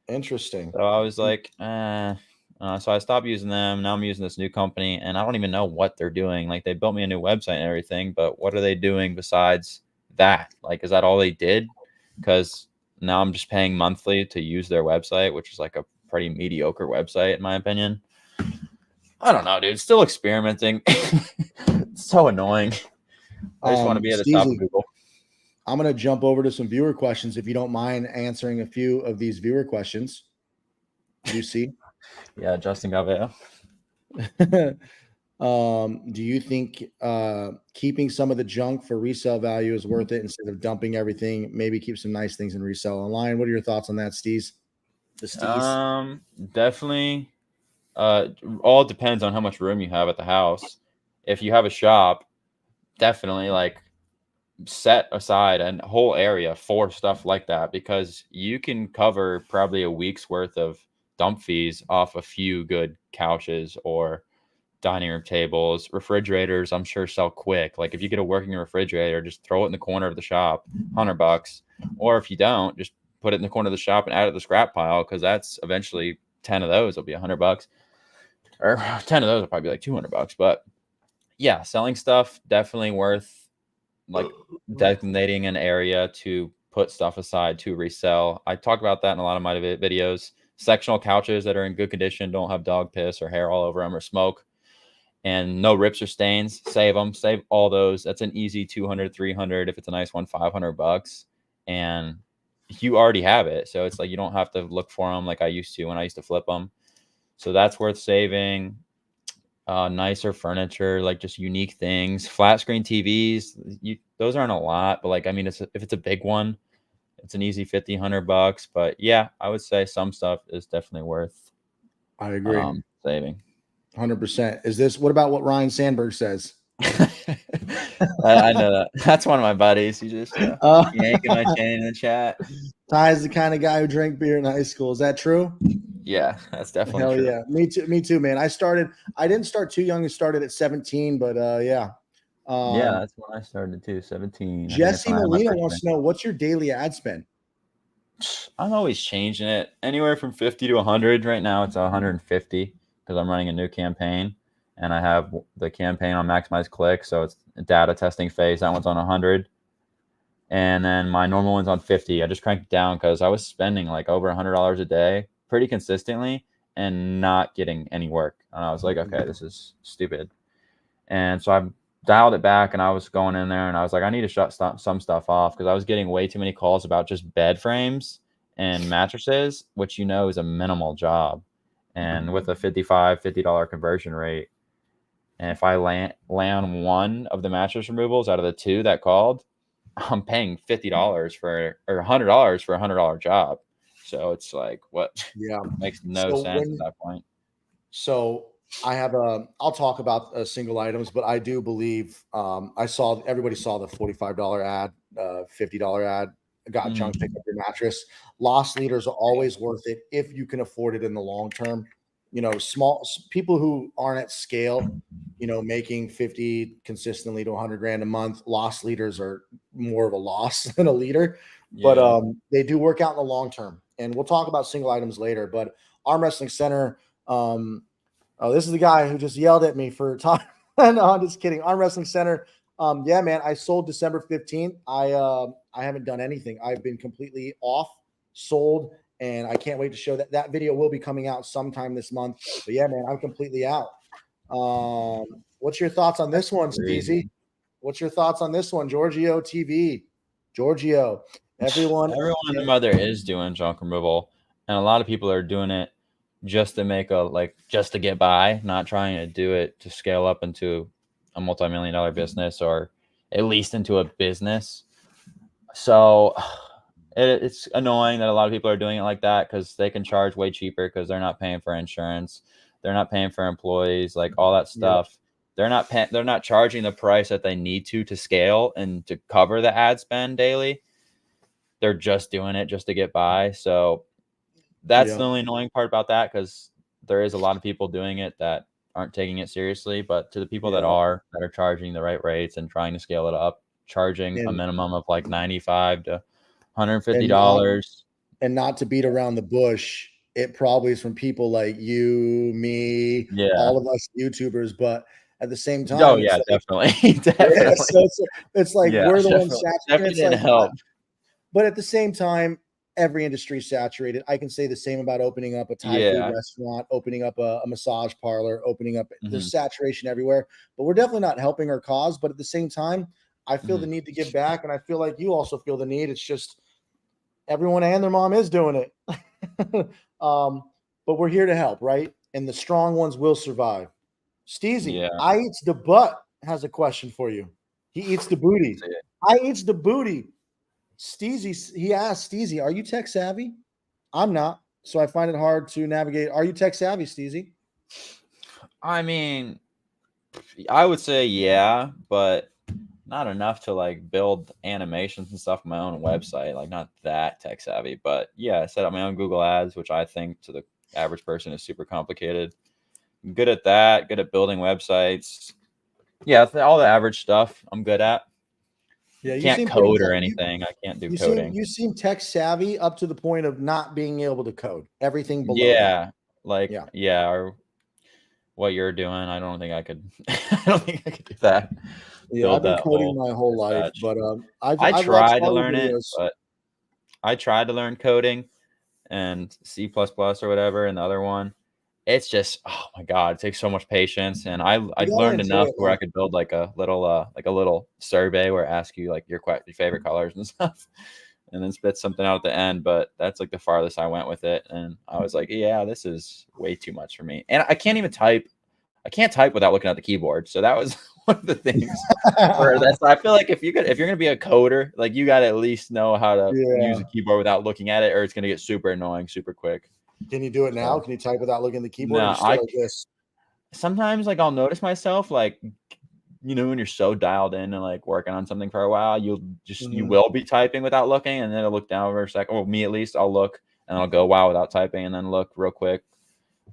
Interesting. So I was like, so I stopped using them. Now I'm using this new company, and I don't even know what they're doing. Like they built me a new website and everything, but what are they doing besides that? Like, is that all they did? Because now I'm just paying monthly to use their website, which is like a pretty mediocre website in my opinion. I don't know, dude. Still experimenting. It's so annoying. I just want to be at the top of Google. I'm going to jump over to some viewer questions if you don't mind answering a few of these viewer questions. Do you see? Yeah, Justin Gavea. Do you think keeping some of the junk for resale value is worth it instead of dumping everything? Maybe keep some nice things and resell online. What are your thoughts on that, Steez? The Steez? Definitely. All depends on how much room you have at the house. If you have a shop, definitely like set aside a whole area for stuff like that, because you can cover probably a week's worth of dump fees off a few good couches or dining room tables. Refrigerators, I'm sure, sell quick. Like if you get a working refrigerator, just throw it in the corner of the shop, $100. Or if you don't, just put it in the corner of the shop and add it to the scrap pile, because that's eventually 10 of those will be $100. Or 10 of those will probably be like $200. But yeah, selling stuff definitely worth like designating an area to put stuff aside to resell. I talk about that in a lot of my videos. Sectional couches that are in good condition, don't have dog piss or hair all over them or smoke, and no rips or stains. Save them. Save all those. That's an easy 200, 300. If it's a nice one, $500. And you already have it. So it's like you don't have to look for them like I used to when I used to flip them. So that's worth saving. Nicer furniture, like just unique things. Flat screen TVs, those aren't a lot, but like I mean, if it's a big one, it's an easy $50-$100. But yeah, I would say some stuff is definitely worth. I agree. Saving. 100%. What about what Ryan Sandberg says? I know that. That's one of my buddies. He's just yanking my chain in the chat. Ty is the kind of guy who drank beer in high school. Is that true? Yeah, that's definitely true. Yeah. Me too, man. I didn't start too young. I started at 17, but yeah. Yeah, that's when I started too, 17. Jesse Molina wants to know, what's your daily ad spend? I'm always changing it. Anywhere from 50 to 100. Right now it's 150 because I'm running a new campaign, and I have the campaign on maximize click, so it's data testing phase. That one's on 100. And then my normal one's on 50. I just cranked it down because I was spending like over $100 a day pretty consistently and not getting any work. And I was like, okay, this is stupid. And so I dialed it back, and I was going in there and I was like, I need to shut some stuff off, because I was getting way too many calls about just bed frames and mattresses, which is a minimal job. And with a $50 conversion rate, and if I land one of the mattress removals out of the two that called, I'm paying $50 or $100 for a $100 job. So it's like, what? Yeah, makes no sense at that point. So I have I'll talk about single items, but I do believe everybody saw the $45 ad, $50 ad. Got junk, pick up your mattress. Loss leaders are always worth it if you can afford it in the long term. Small people who aren't at scale, making 50 consistently to 100 grand a month, loss leaders are more of a loss than a leader. Yeah. But they do work out in the long term. And we'll talk about single items later. But Arm Wrestling Center, this is the guy who just yelled at me for talking. No, I'm just kidding. Arm Wrestling Center. Yeah, man, I sold December 15th. I haven't done anything. I've been completely off, sold, and I can't wait to show that video will be coming out sometime this month. But yeah, man, I'm completely out. What's your thoughts on this one, Steezy? What's your thoughts on this one, Giorgio TV? Giorgio, everyone and their mother is doing junk removal, and a lot of people are doing it just to just to get by, not trying to do it to scale up into a multi-million-dollar business, or at least into a business. So it's annoying that a lot of people are doing it like that, because they can charge way cheaper because they're not paying for insurance, they're not paying for employees, like all that stuff. they're not charging the price that they need to scale and to cover the ad spend daily. They're just doing it just to get by. So that's the only annoying part about that, because there is a lot of people doing it that aren't taking it seriously. But to the people that are charging the right rates and trying to scale it up, charging a minimum of like $95 to $150. And not to beat around the bush, it probably is from people like you, me, all of us YouTubers. But at the same time, oh yeah, definitely. Yeah, so it's like we're the ones saturated. Definitely didn't help. But at the same time, every industry is saturated. I can say the same about opening up a Thai food restaurant, opening up a massage parlor, opening up. There's saturation everywhere. But we're definitely not helping our cause. But at the same time, I feel the need to give back, and I feel like you also feel the need. It's just everyone and their mom is doing it. But we're here to help, right? And the strong ones will survive. Steezy, I eats the butt has a question for you. He eats the booty. I eats the booty. Steezy, he asked, Steezy, are you tech savvy? I'm not, so I find it hard to navigate. Are you tech savvy, Steezy? I mean, I would say yeah, but not enough to like build animations and stuff on my own website. Like not that tech savvy, but yeah, I set up my own Google ads, which I think to the average person is super complicated. I'm good at that, good at building websites. Yeah, all the average stuff I'm good at. Yeah, you can't code or anything. I can't do coding. You seem tech savvy up to the point of not being able to code. Everything below. Yeah, that. Or what you're doing. I don't think I could. I don't think I could do that. Yeah, I've been coding my whole life, but I tried to learn it. But I tried to learn coding and C++ or whatever, and the other one. It's just, oh my God, it takes so much patience. And I learned enough where I could build like a little survey where I ask you like your favorite colors and stuff, and then spit something out at the end. But that's like the farthest I went with it. And I was like, yeah, this is way too much for me. And I can't even type. I can't type without looking at the keyboard. So that was one of the things where I feel like if you're going to be a coder, like you got to at least know how to use a keyboard without looking at it, or it's going to get super annoying, super quick. Can you do it now? Can you type without looking at the keyboard? No, sometimes like I'll notice myself like, you know, when you're so dialed in and like working on something for a while, you will be typing without looking, and then I'll look down for a second. Well, me at least, I'll look and I'll go wow without typing and then look real quick.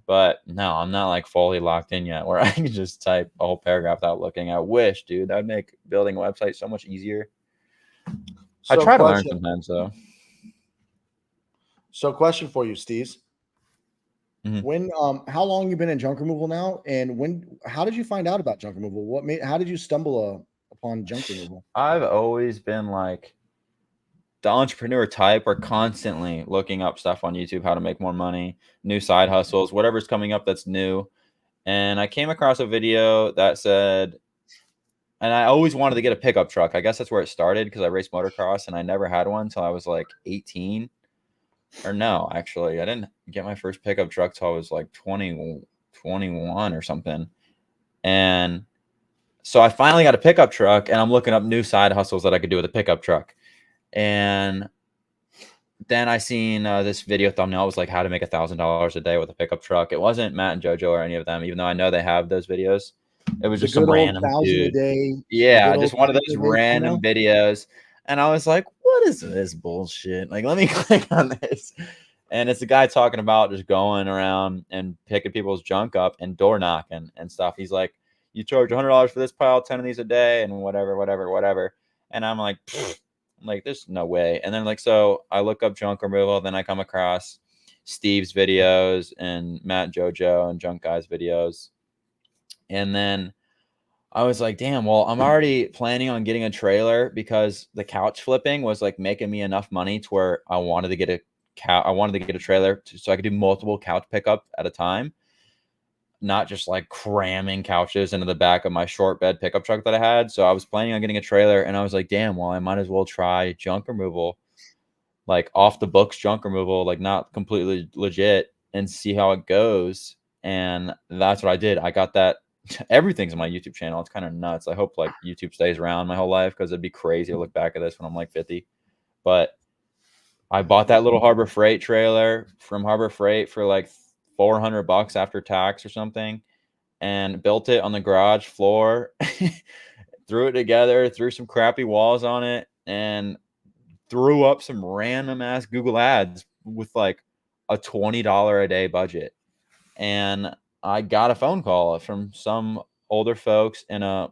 But no, I'm not like fully locked in yet where I can just type a whole paragraph without looking. I wish, dude, that would make building a website so much easier. I try to learn sometimes though. So question for you, Steez. When how long you been in junk removal now, and how did you find out about junk removal? How did you stumble upon junk removal? I've always been like the entrepreneur type, are constantly looking up stuff on YouTube, how to make more money, new side hustles, whatever's coming up that's new. And I came across a video that said, and I always wanted to get a pickup truck. I guess that's where it started, because I raced motocross and I never had one until I was like 18. Or no, actually, I didn't get my first pickup truck till I was like 21 or something. And so I finally got a pickup truck, and I'm looking up new side hustles that I could do with a pickup truck. And then I seen this video thumbnail. It was like how to make $1,000 a day with a pickup truck. It wasn't Matt and JoJo or any of them, even though I know they have those videos. It was just some random dude. Yeah, just one of those random videos. And I was like, what is this bullshit? Like, let me click on this. And it's a guy talking about just going around and picking people's junk up and door knocking and stuff. He's like, you charge $100 for this pile, 10 of these a day, and whatever. And I'm like, there's no way. And then like, so I look up junk removal. Then I come across Steve's videos and Matt, JoJo, and Junk Guy's videos. And then I was like, damn, well, I'm already planning on getting a trailer, because the couch flipping was like making me enough money to where I wanted to get a trailer so I could do multiple couch pickup at a time, not just like cramming couches into the back of my short bed pickup truck that I had. So I was planning on getting a trailer, and I was like, damn, well, I might as well try junk removal, like off the books junk removal, like not completely legit, and see how it goes. And that's what I did. I got that. Everything's on my YouTube channel. It's kind of nuts. I hope like YouTube stays around my whole life, because it'd be crazy to look back at this when I'm like 50. But I bought that little Harbor Freight trailer from Harbor Freight for like $400 after tax or something. and built it on the garage floor, threw it together, threw some crappy walls on it, and threw up some random ass Google ads with like a $20 a day budget. And I got a phone call from some older folks in a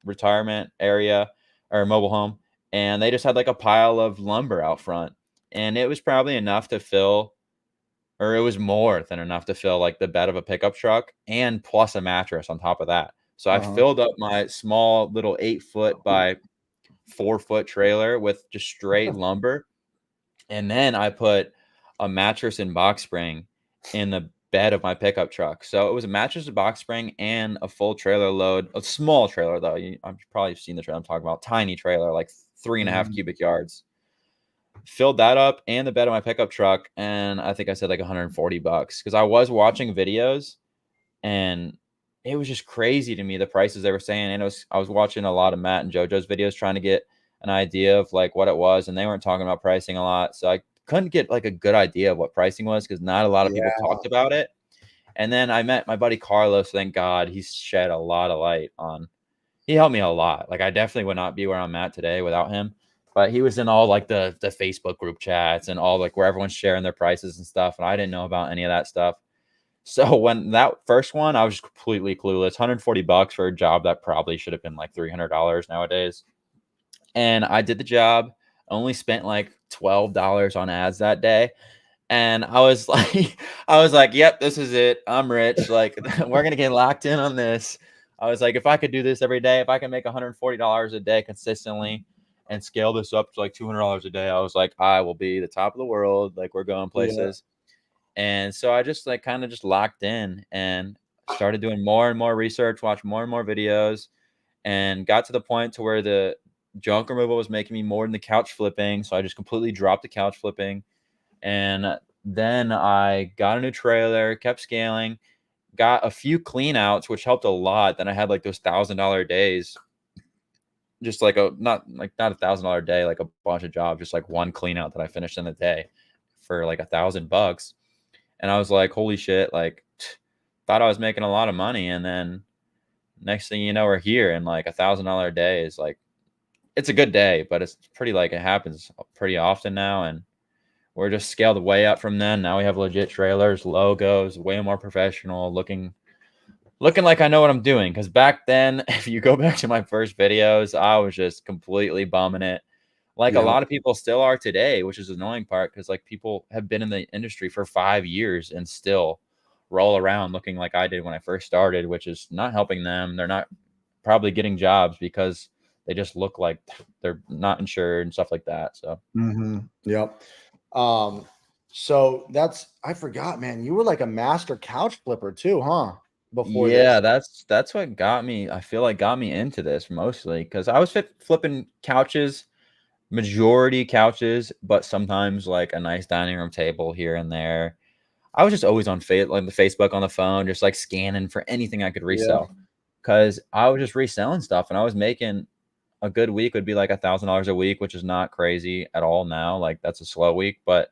retirement area or mobile home, and they just had like a pile of lumber out front. And it was probably enough to fill, or it was more than enough to fill like the bed of a pickup truck and plus a mattress on top of that. So I filled up my small little 8-foot by 4-foot trailer with just straight lumber. And then I put a mattress and box spring in the bed of my pickup truck. So it was a mattress, a box spring, and a full trailer load. A small trailer, though. I've probably seen the trailer I'm talking about. Tiny trailer, like 3.5 cubic yards. Filled that up and the bed of my pickup truck. And I think I said like $140 because I was watching videos and it was just crazy to me, the prices they were saying. And I was watching a lot of Matt and JoJo's videos trying to get an idea of like what it was, and they weren't talking about pricing a lot. So I couldn't get like a good idea of what pricing was because not a lot of people talked about it. And then I met my buddy Carlos. Thank God, he's shed a lot of light on. He helped me a lot. Like I definitely would not be where I'm at today without him. But he was in all like the Facebook group chats and all like where everyone's sharing their prices and stuff, and I didn't know about any of that stuff. So when that first one, I was just completely clueless. $140 for a job that probably should have been like $300 nowadays. And I did the job, only spent like $12 on ads that day. And I was like, yep, this is it. I'm rich. Like, we're going to get locked in on this. I was like, if I could do this every day, if I can make $140 a day consistently and scale this up to like $200 a day, I was like, I will be the top of the world. Like, we're going places. Yeah. And so I just like kind of just locked in and started doing more and more research, watched more and more videos, and got to the point to where the junk removal was making me more than the couch flipping. So I just completely dropped the couch flipping. And then I got a new trailer, kept scaling, got a few clean outs, which helped a lot. Then I had like those $1,000 days, just like not $1,000 day, like a bunch of jobs, just like one clean out that I finished in a day for like $1,000. And I was like, holy shit, like thought I was making a lot of money. And then next thing you know, we're here, and like $1,000 a day is like, it's a good day, but it's pretty like it happens pretty often now. And we're just scaled way up from then. Now we have legit trailers, logos, way more professional, looking like I know what I'm doing. Because back then, if you go back to my first videos, I was just completely bumming it, like a lot of people still are today, which is the annoying part. Because like people have been in the industry for 5 years and still roll around looking like I did when I first started, which is not helping them. They're not probably getting jobs because they just look like they're not insured and stuff like that. So, Yep. So I forgot, man, you were like a master couch flipper too, huh? Before this. That's what got me. I feel like got me into this mostly because I was flipping couches, majority couches, but sometimes like a nice dining room table here and there. I was just always on like the Facebook on the phone, just like scanning for anything I could resell because I was just reselling stuff, and I was making a good week would be like $1,000 a week, which is not crazy at all now. Like that's a slow week, but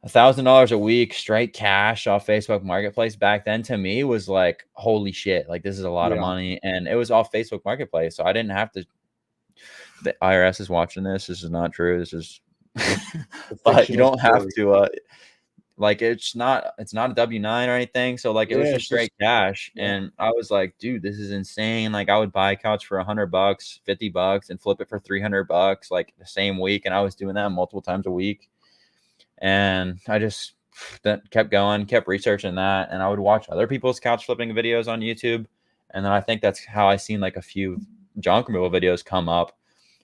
$1,000 a week straight cash off Facebook Marketplace back then to me was like, holy shit, like this is a lot of money. And it was off Facebook Marketplace. So I didn't have to, the IRS is watching this. This is not true. This is, but you don't have to, like, it's not a W-9 or anything. So like, it was just straight cash. And I was like, dude, this is insane. Like I would buy a couch for $100, $50 and flip it for $300 like the same week. And I was doing that multiple times a week. And I just kept going, kept researching that. And I would watch other people's couch flipping videos on YouTube. And then I think that's how I seen like a few junk removal videos come up,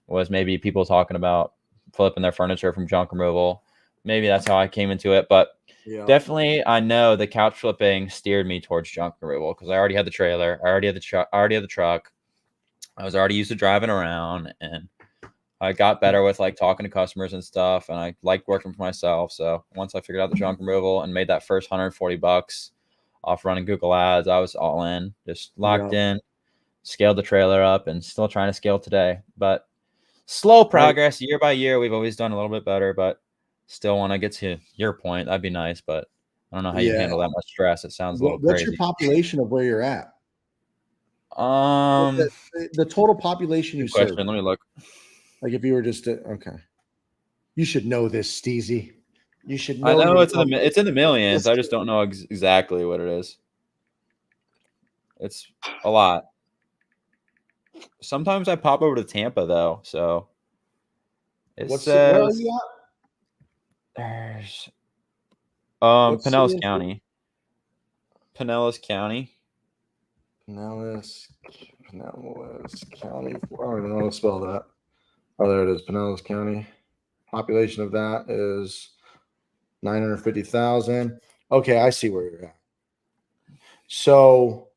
was maybe people talking about flipping their furniture from junk removal. Maybe that's how I came into it. But definitely I know the couch flipping steered me towards junk removal because I already had the trailer. I already had the truck. I was already used to driving around, and I got better with like talking to customers and stuff, and I liked working for myself. So once I figured out the junk removal and made that first $140 off running Google ads, I was all in, just locked in, scaled the trailer up, and still trying to scale today. But slow progress year by year. We've always done a little bit better, but still want to get to your point. That'd be nice, but I don't know how you handle that much stress. It sounds a little crazy. What's your population of where you're at? The total population you Good serve. question. Let me look. Like if you were just okay, you should know this, Steezy. You should I know. know it's in the millions. I just don't know exactly what it is. It's a lot. Sometimes I pop over to Tampa though, so it Where are says you at? there's What city Pinellas and state? County. Pinellas County. Pinellas County. I don't even know how to spell that. Oh, there it is. Pinellas County. Population of that is 950,000. Okay, I see where you're at. So,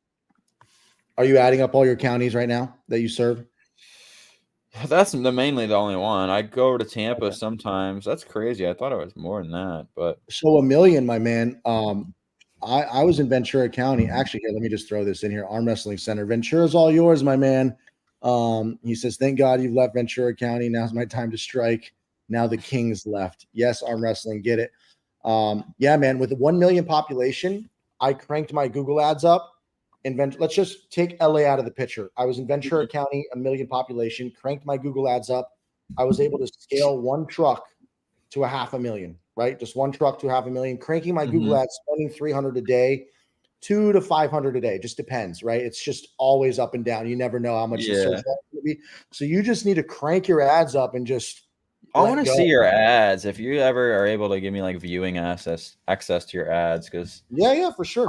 are you adding up all your counties right now that you serve? That's mainly the only one. I go over to Tampa sometimes. That's crazy. I thought it was more than that, but so 1 million, my man. I was in Ventura County. Actually, here, let me just throw this in here. Arm Wrestling Center. Ventura's all yours, my man. He says, thank God you've left Ventura County. Now's my time to strike. Now the King's left. Yes, Arm Wrestling, get it. Yeah, man, with 1 million population, I cranked my Google ads up. Let's just take LA out of the picture. I was in Ventura County, 1 million population, cranked my Google ads up. I was able to scale one truck to 500,000, right? Just one truck to 500,000, cranking my Google ads, spending 300 a day, 2 to 500 a day. Just depends, right? It's just always up and down. You never know how much the search is going to be. So you just need to crank your ads up and just I want to see your ads. If you ever are able to give me like viewing access to your ads, because yeah, for sure.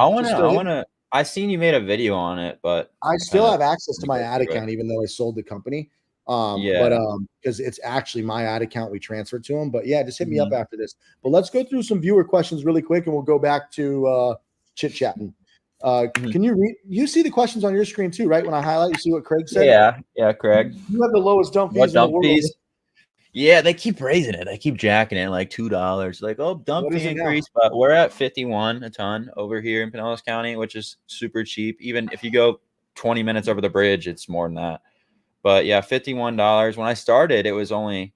I seen you made a video on it, but I still have access to my ad account, even though I sold the company. But because it's actually my ad account we transferred to them. But yeah, just hit me up after this. But let's go through some viewer questions really quick, and we'll go back to chit chatting. Can you read? You see the questions on your screen too, right? When I highlight, you see what Craig said. Yeah, Craig. You have the lowest dump fees in the world. Yeah, they keep raising it. They keep jacking it like $2. Like, oh, dump fee increase, but we're at 51 a ton over here in Pinellas County, which is super cheap. Even if you go 20 minutes over the bridge, it's more than that. But yeah, $51. When I started, it was only,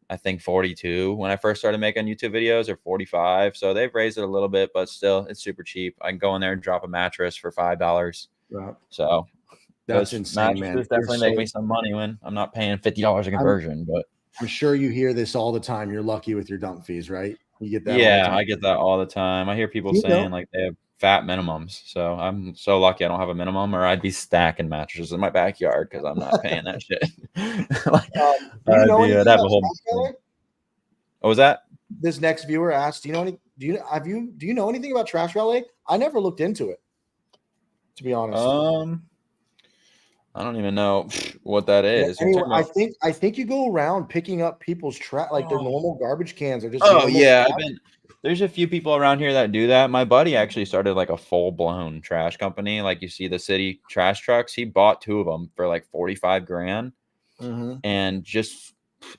I think, 42 when I first started making YouTube videos, or 45. So they've raised it a little bit, but still, it's super cheap. I can go in there and drop a mattress for $5. Right. So that's insane, man. Definitely make me some money when I'm not paying $50 a conversion. But I'm sure you hear this all the time. You're lucky with your dump fees, right? You get that. Yeah, I get that all the time. I hear people saying like they have fat minimums. So I'm so lucky I don't have a minimum, or I'd be stacking mattresses in my backyard because I'm not paying that shit. Like, what was that? This next viewer asked, do you know anything about Trash Valet? I never looked into it, to be honest. I don't even know what that is. Yeah, anyway, I think you go around picking up people's trash, like their normal garbage cans, or just. Oh yeah, there's a few people around here that do that. My buddy actually started like a full-blown trash company. Like you see the city trash trucks. He bought 2 of them for like 45 grand, and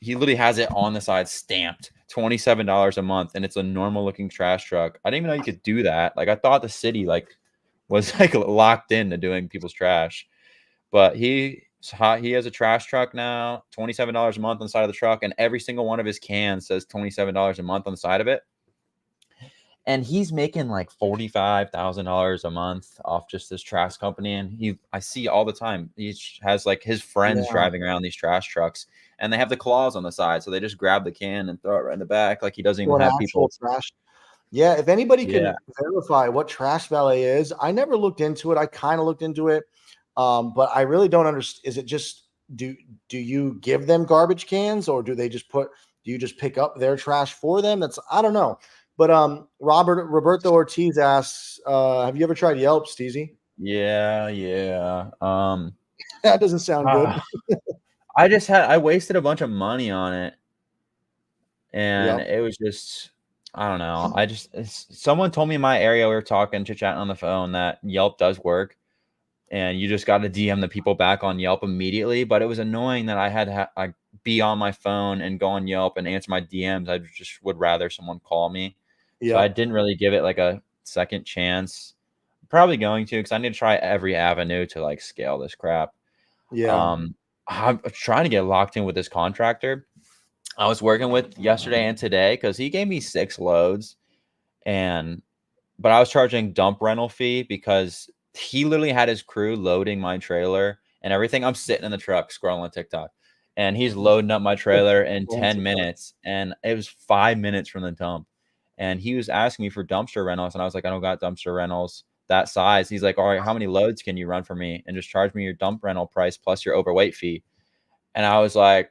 he literally has it on the side stamped $27 a month, and it's a normal looking trash truck. I didn't even know you could do that. Like I thought the city was locked into doing people's trash. But he has a trash truck now, $27 a month on the side of the truck, and every single one of his cans says $27 a month on the side of it. And he's making like $45,000 a month off just this trash company. And I see all the time, he has like his friends driving around these trash trucks, and they have the claws on the side, so they just grab the can and throw it right in the back. Like he doesn't even have people trash. Yeah, if anybody can verify what Trash Valet is, I never looked into it. I kind of looked into it. But I really don't understand. Is it just do you give them garbage cans, or do you just pick up their trash for them? I don't know. But Roberto Ortiz asks, have you ever tried Yelp, Steezy? Yeah. That doesn't sound good. I wasted a bunch of money on it, and it was just, I don't know. Someone told me in my area, we were talking, chit-chatting on the phone, that Yelp does work. And you just got to DM the people back on Yelp immediately. But it was annoying that I had to be on my phone and go on Yelp and answer my DMs. I just would rather someone call me. So I didn't really give it like a second chance. I'm probably going to, because I need to try every avenue to like scale this crap. Yeah. I'm trying to get locked in with this contractor I was working with yesterday and today, because he gave me 6 loads, but I was charging dump rental fee because he literally had his crew loading my trailer and everything. I'm sitting in the truck scrolling TikTok, and he's loading up my trailer in 10 minutes, and it was 5 minutes from the dump. And he was asking me for dumpster rentals, and I was like, I don't got dumpster rentals that size. He's like, all right, how many loads can you run for me? And just charge me your dump rental price plus your overweight fee. And I was like,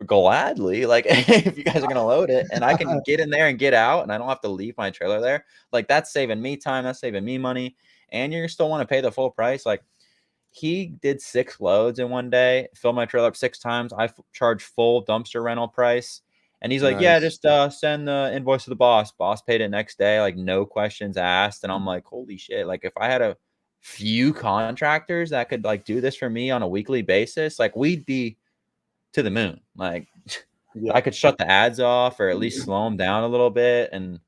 gladly, like, if you guys are gonna load it and I can get in there and get out and I don't have to leave my trailer there, like, that's saving me time, that's saving me money, and you still want to pay the full price. Like, he did 6 loads in one day, filled my trailer up 6 times. I charged full dumpster rental price. And he's like, yeah, just send the invoice to the boss. Boss paid it next day, like, no questions asked. And I'm like, holy shit. Like, if I had a few contractors that could like do this for me on a weekly basis, like, we'd be to the moon. Like, I could shut the ads off or at least slow them down a little bit and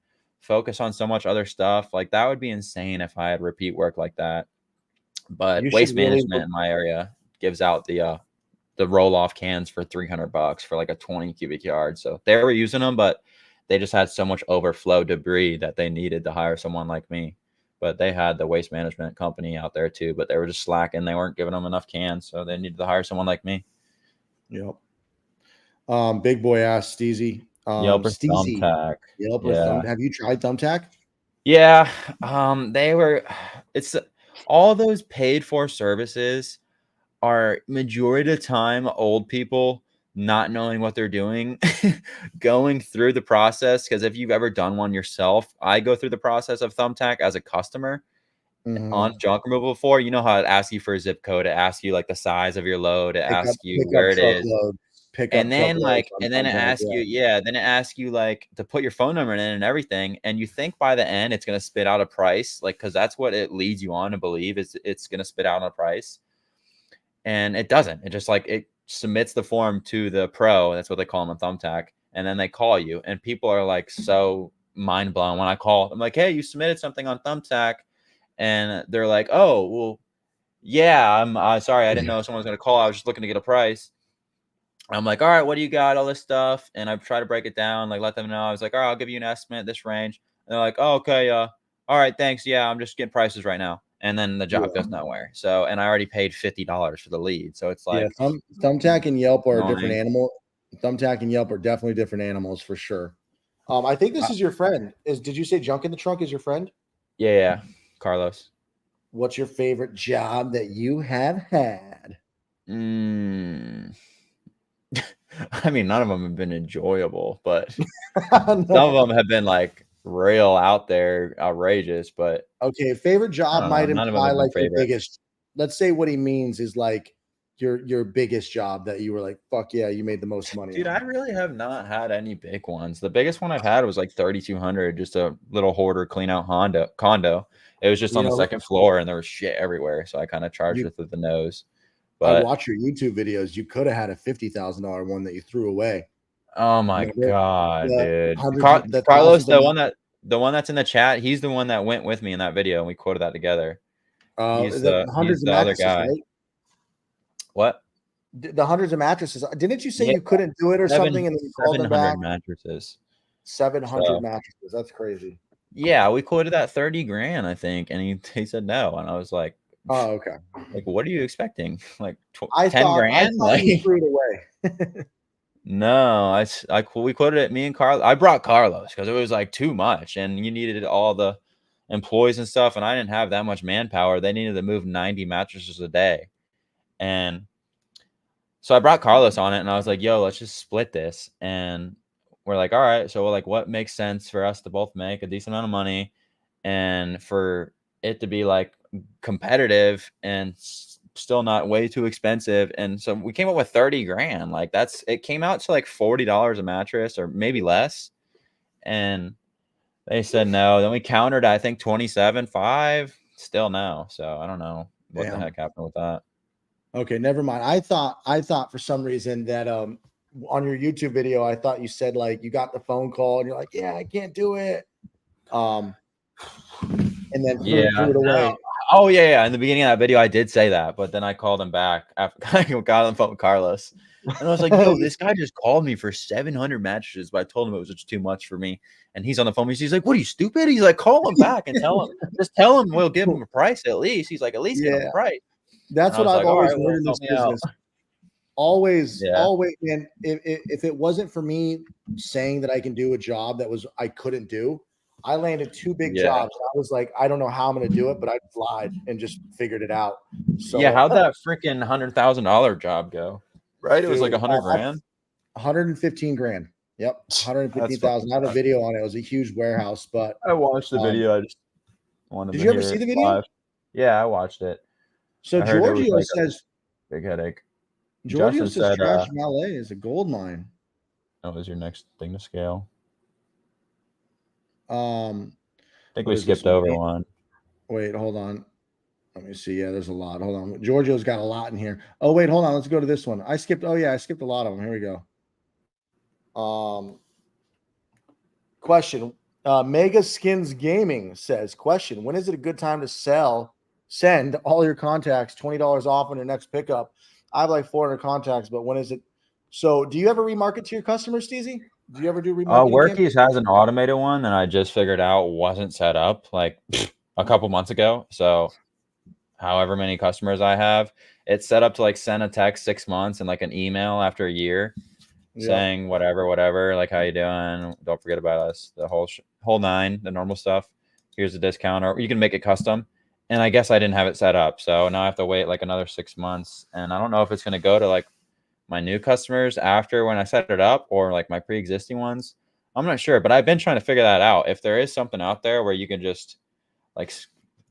focus on so much other stuff. Like, that would be insane if I had repeat work like that. But Waste Management in my area gives out the roll-off cans for $300 for like a 20 cubic yard. So they were using them, but they just had so much overflow debris that they needed to hire someone like me. But they had the Waste Management company out there too, but they were just slacking. They weren't giving them enough cans, so they needed to hire someone like me. Yep. Big boy ass Steezy. Yelp or Steezy. Thumbtack. Yelp or Thumbtack. Have you tried Thumbtack? Yeah. It's all those paid for services are majority of the time old people not knowing what they're doing, going through the process. Because if you've ever done one yourself, I go through the process of Thumbtack as a customer on junk removal before. You know how it asks you for a zip code, it asks you like the size of your load, it asks you where it is. And then it asks you like to put your phone number in and everything. And you think by the end it's going to spit out a price, like, because that's what it leads you on to believe, is it's going to spit out a price. And it doesn't. It just like, it submits the form to the pro. That's what they call them on Thumbtack. And then they call you, and people are like so mind blown when I call. I'm like, hey, you submitted something on Thumbtack. And they're like, oh, well, yeah, I'm sorry. I didn't know someone was going to call. I was just looking to get a price. I'm like, all right, what do you got? All this stuff. And I try to break it down, like let them know. I was like, all right, I'll give you an estimate, this range. And they're like, oh, okay. All right, thanks. Yeah, I'm just getting prices right now. And then the job goes nowhere. So, and I already paid $50 for the lead. So it's like, Thumbtack and Yelp are a different animal. Thumbtack and Yelp are definitely different animals for sure. I think this is your friend. Did you say Junk in the Trunk is your friend? Yeah. Carlos. What's your favorite job that you have had? I mean, none of them have been enjoyable, but some of them have been like real out there, outrageous. But okay, favorite job might imply like your biggest. Let's say what he means is like your biggest job that you were like, fuck yeah, you made the most money. Dude, I really have not had any big ones. The biggest one I've had was like 3,200, just a little hoarder clean out condo. It was just on the second floor, and there was shit everywhere, so I kind of charged it with the nose. But I watch your YouTube videos. You could have had a $50,000 one that you threw away. Oh my god, dude! Carlos, the one that's in the chat, he's the one that went with me in that video, and we quoted that together. He's the other guy. Right? What? The hundreds of mattresses. Didn't you say you couldn't do it or something? And then you called them back. 700 mattresses. 700 mattresses. That's crazy. Yeah, we quoted that 30 grand, I think, and he said no, and I was like, oh, okay. Like, what are you expecting? Like 10 grand? I thought you threw it away. No, we quoted it. Me and Carlos. I brought Carlos because it was like too much, and you needed all the employees and stuff, and I didn't have that much manpower. They needed to move 90 mattresses a day, and so I brought Carlos on it, and I was like, "Yo, let's just split this." And we're like, "All right." So we're like, "What makes sense for us to both make a decent amount of money, and for it to be like competitive and still not way too expensive?" And so we came up with 30 grand. Like it came out to like $40 a mattress or maybe less. And they said no. Then we countered, I think 27.5, still no. So I don't know what the heck happened with that. Okay, never mind. I thought for some reason that on your YouTube video, I thought you said like you got the phone call and you're like, yeah, I can't do it. And then threw it away. Oh yeah. In the beginning of that video, I did say that, but then I called him back after I got on the phone with Carlos, And I was like, yo, this guy just called me for 700 mattresses, but I told him it was just too much for me. And he's on the phone. He's like, what are you, stupid? He's like, call him back and just tell him we'll give him a price at least. He's like, at least get him a price. That's what I've always learned in this business. Always. And if it wasn't for me saying that I can do a job that I couldn't do, I landed 2 big jobs. I was like, I don't know how I'm going to do it, but I lied and just figured it out. So yeah, how'd that freaking $100,000 job go? Right, it was like 100 grand, 115 grand. Yep, 115,000. I have a video on it. It was a huge warehouse, but I watched the video. I just wanted. Did you ever see the video? Live. Yeah, I watched it. So Giorgio says, "Big headache." Giorgio says, "Trash valet is a gold mine." That was your next thing to scale. I think we skipped over one. Wait, hold on. Let me see. Yeah, there's a lot. Hold on. Giorgio's got a lot in here. Oh, wait, hold on. Let's go to this one. I skipped a lot of them. Here we go. Question. Mega Skins Gaming says, question, when is it a good time to send all your contacts $20 off on your next pickup? I have like 400 contacts, but when is it? So do you ever remarket to your customers, Steezy? Do you ever do remarketing? Workies has an automated one that I just figured out wasn't set up like a couple months ago. So however many customers I have, it's set up to like send a text 6 months and like an email after a year saying whatever, like how you doing? Don't forget about us. The whole nine, the normal stuff. Here's a discount, or you can make it custom. And I guess I didn't have it set up. So now I have to wait like another 6 months. And I don't know if it's going to go to like my new customers after when I set it up or like my pre-existing ones. I'm not sure, but I've been trying to figure that out. If there is something out there where you can just like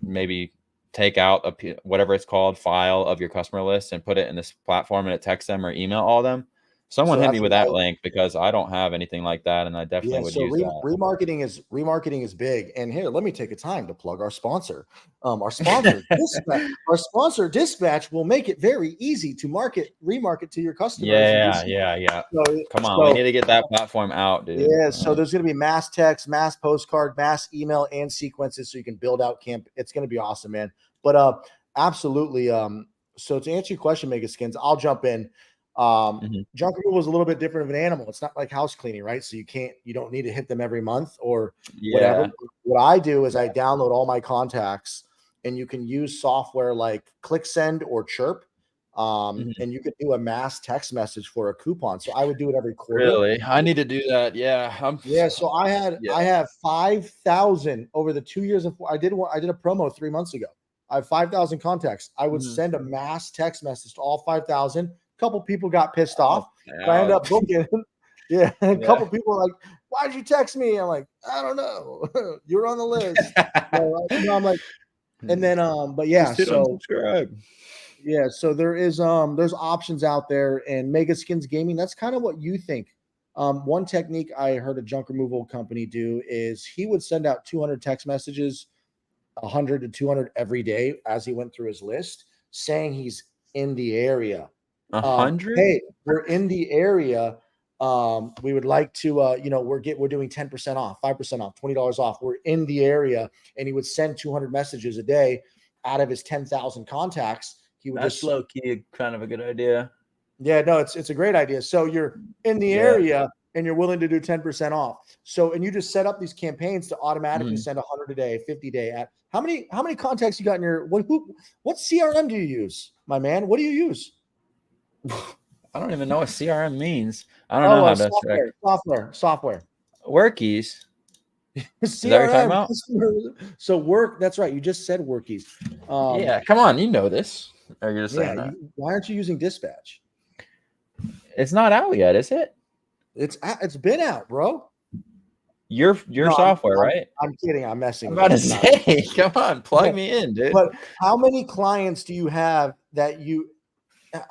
maybe take out whatever it's called file of your customer list and put it in this platform and it texts them or email all them. Someone hit me with that link because I don't have anything like that, and I definitely would use that. Remarketing is big. And here, let me take a time to plug our sponsor. Our sponsor, Dispatch. Our sponsor, Dispatch, will make it very easy to remarket to your customers. Yeah. So, come on, we need to get that platform out, dude. Yeah. So there's going to be mass text, mass postcard, mass email, and sequences, so you can build out camp. It's going to be awesome, man. But absolutely. So to answer your question, Mega Skins, I'll jump in. Junk removal is a little bit different of an animal. It's not like house cleaning, right? So you don't need to hit them every month or whatever. What I do is I download all my contacts, and you can use software like ClickSend or Chirp, and you can do a mass text message for a coupon. So I would do it every quarter. Really? I need to do that. Yeah. So I have 5,000 over the 2 years. I did a promo 3 months ago. I have 5,000 contacts. I would send a mass text message to all 5,000. Couple people got pissed off. I ended up booking. A couple people were like, "Why'd you text me?" I'm like, "I don't know. You're on the list." I'm like, and then but yeah, so subscribe. Yeah, so there's options out there, and Mega Skins Gaming. That's kind of what you think. One technique I heard a junk removal company do is he would send out 200 text messages, 100 to 200 every day as he went through his list, saying he's in the area. 100. Hey, we're in the area. We would like to, we're doing 10% off, 5% off, $20 off. We're in the area, and he would send 200 messages a day out of his 10,000 contacts. He would just low key, kind of a good idea. Yeah, no, it's a great idea. So you're in the area and you're willing to do 10% off. So, and you just set up these campaigns to automatically send 100 a day, 50 a day. At how many contacts you got in your what CRM do you use, my man? What do you use? I don't even know what CRM means. I don't know how to check. Software. Workies. CRM. So work. That's right. You just said Workies. Yeah. Come on. You know this. Or you're just saying that. Why aren't you using Dispatch? It's not out yet, is it? It's been out, bro. Your software, right? I'm kidding. I'm messing. I'm about to say, come on, plug me in, dude. But how many clients do you have that you?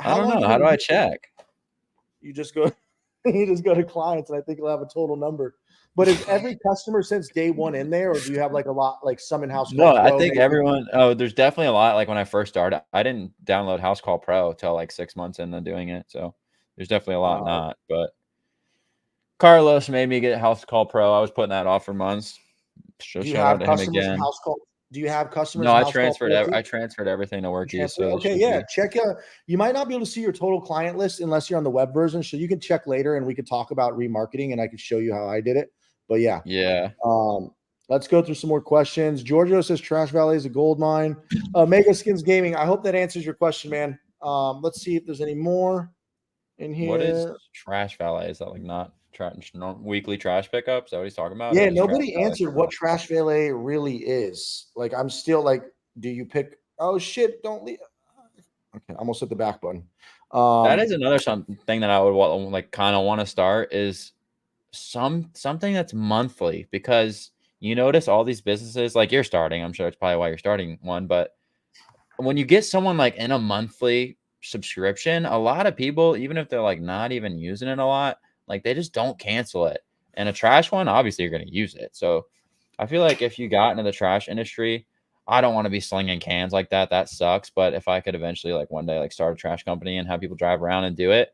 I don't know. How do I check? You just go to clients, and I think you'll have a total number. But is every customer since day one in there, or do you have like a lot, like some in HouseCallPro? No, I think everyone. Oh, there's definitely a lot. Like when I first started, I didn't download HouseCallPro till like 6 months into doing it. So there's definitely a lot not. But Carlos made me get HouseCallPro. I was putting that off for months. Do you have customers in Do you have customers? No, In I HouseCallPro too? transferred everything to Workies, so it Okay, should yeah. be. Check. You might not be able to see your total client list unless you're on the web version. So you can check later, and we could talk about remarketing, and I could show you how I did it. But yeah, Yeah. Let's go through some more questions. Giorgio says Trash Valley is a gold mine. Mega Skins Gaming. I hope that answers your question, man. Let's see if there's any more in here. What is Trash Valet? Is that like not weekly trash pickup? Is that what he's talking about? Yeah, nobody answered what Trash Valet really is. Like, I'm still like, do you pick? Oh shit! Don't leave. Okay, almost hit the back button. That is another thing that I would like kind of want to start is something that's monthly, because you notice all these businesses like you're starting. I'm sure it's probably why you're starting one, but when you get someone like in a monthly subscription, a lot of people, even if they're like not even using it a lot, like they just don't cancel it. And a trash one, obviously you're going to use it. So I feel like if you got into the trash industry, I don't want to be slinging cans like that. That sucks. But if I could eventually like one day like start a trash company and have people drive around and do it,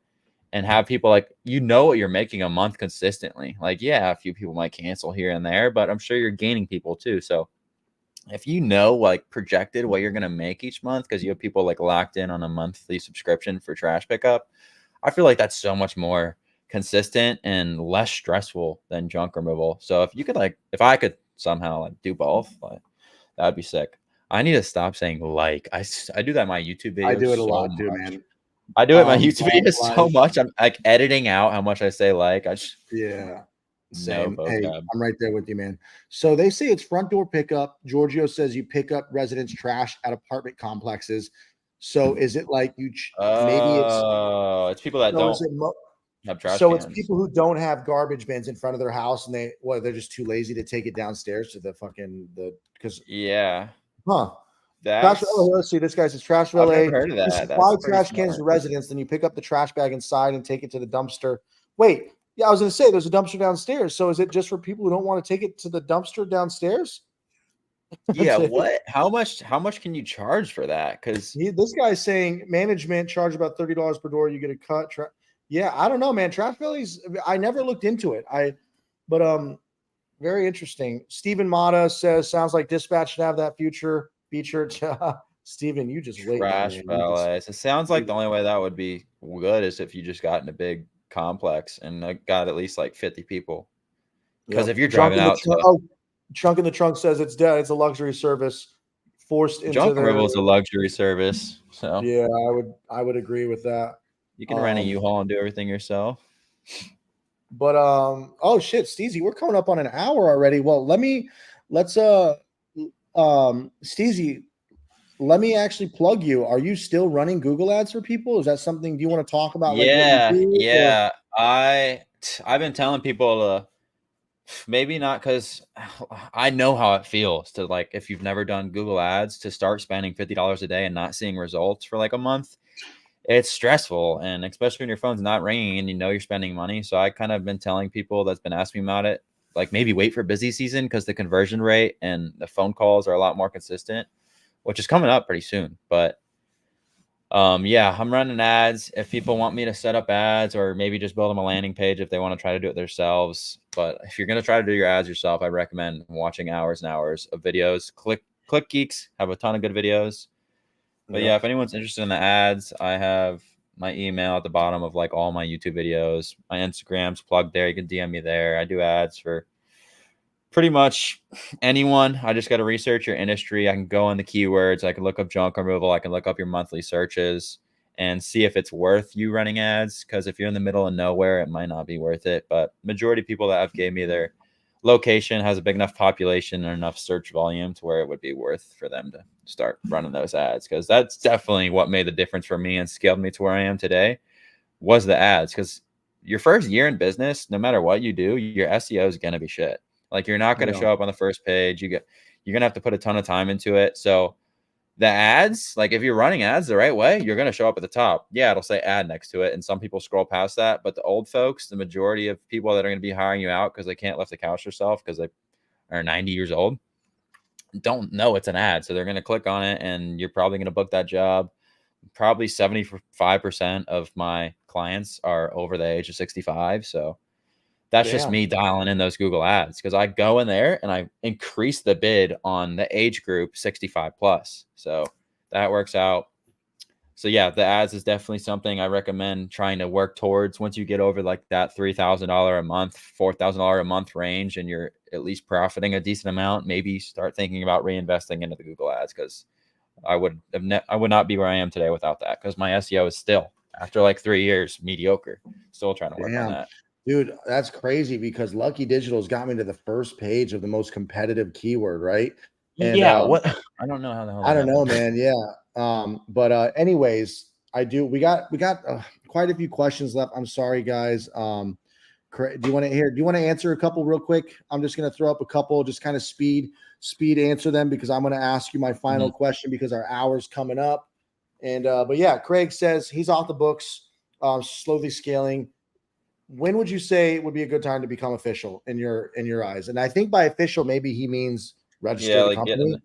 and have people like, you know what you're making a month consistently. Like, yeah, a few people might cancel here and there, but I'm sure you're gaining people too. So if you know like projected what you're going to make each month, because you have people like locked in on a monthly subscription for trash pickup, I feel like that's so much more consistent and less stressful than junk removal. So if you could like, if I could somehow like do both, like that would be sick. I need to stop saying like. I do that in my YouTube videos. I do it a lot much. too, man. I do it in my YouTube videos so much. I'm like editing out how much I say like. Yeah. Same. No Hey, vocab. I'm right there with you, man. So they say it's front door pickup. Giorgio says you pick up residents' trash at apartment complexes. So is it like you maybe it's people that don't have trash cans. It's people who don't have garbage bins in front of their house, and they're just too lazy to take it downstairs to the fucking because yeah. Trash, let's see. This guy says trash valet. I've never heard of that. Supply trash cans to residents, then you pick up the trash bag inside and take it to the dumpster. Wait, yeah, I was going to say there's a dumpster downstairs. So is it just for people who don't want to take it to the dumpster downstairs? Yeah. What? How much can you charge for that? Because this guy's saying management charge about $30 per door. You get a cut. Yeah, I don't know, man. Trash valleys. I never looked into it. But very interesting. Stephen Mata says sounds like dispatch should have that feature. Steven, you just wait. Trash valleys. It sounds like the only way that would be good is if you just got in a big complex and got at least like 50 people. Because if you're driving out, Trunk in the Trunk says it's dead. It's a luxury service forced into junk removal is a luxury service. So yeah, I would agree with that. You can rent a U-Haul and do everything yourself. But oh shit, Steezy, we're coming up on an hour already. Well, let's Steezy, let me actually plug you. Are you still running Google ads for people? Is that something do you want to talk about? Yeah. I've been telling people to maybe not, because I know how it feels to like, if you've never done Google ads, to start spending $50 a day and not seeing results for like a month. It's stressful, and especially when your phone's not ringing and you know you're spending money. So I kind of been telling people that's been asking me about it, like maybe wait for busy season, because the conversion rate and the phone calls are a lot more consistent, which is coming up pretty soon. But yeah, I'm running ads if people want me to set up ads, or maybe just build them a landing page if they want to try to do it themselves. But if you're going to try to do your ads yourself, I recommend watching hours and hours of videos. Click Geeks have a ton of good videos. But yeah, if anyone's interested in the ads, I have my email at the bottom of like all my YouTube videos. My Instagram's plugged there. You can DM me there. I do ads for pretty much anyone. I just got to research your industry. I can go on the keywords. I can look up junk removal. I can look up your monthly searches and see if it's worth you running ads. Because if you're in the middle of nowhere, it might not be worth it. But majority of people that have gave me their location has a big enough population and enough search volume to where it would be worth for them to start running those ads. Because that's definitely what made the difference for me and scaled me to where I am today, was the ads. Because your first year in business, no matter what you do, your SEO is going to be shit. Like, you're not going to show up on the first page. You're going to have to put a ton of time into it. So the ads, like if you're running ads the right way, you're going to show up at the top. Yeah, it'll say ad next to it, and some people scroll past that. But the old folks, the majority of people that are going to be hiring you out because they can't lift the couch themselves because they are 90 years old, don't know it's an ad. So they're going to click on it, and you're probably going to book that job. Probably 75% of my clients are over the age of 65. So That's just me dialing in those Google ads, because I go in there and I increase the bid on the age group 65 plus. So that works out. So yeah, the ads is definitely something I recommend trying to work towards. Once you get over like that $3,000 a month, $4,000 a month range, and you're at least profiting a decent amount, maybe start thinking about reinvesting into the Google ads, because I would not be where I am today without that, because my SEO is still, after like 3 years, mediocre. Still trying to work on that. Dude, that's crazy, because Lucky Digital's got me to the first page of the most competitive keyword, right? And what? I don't know how the hell. I don't know, man. Yeah. But anyways, we got quite a few questions left. I'm sorry, guys. Do you want to answer a couple real quick? I'm just going to throw up a couple, just kind of speed answer them, because I'm going to ask you my final question, because our hour's coming up. And but yeah, Craig says he's off the books, slowly scaling. When would you say would be a good time to become official in your eyes? And I think by official, maybe he means register the company,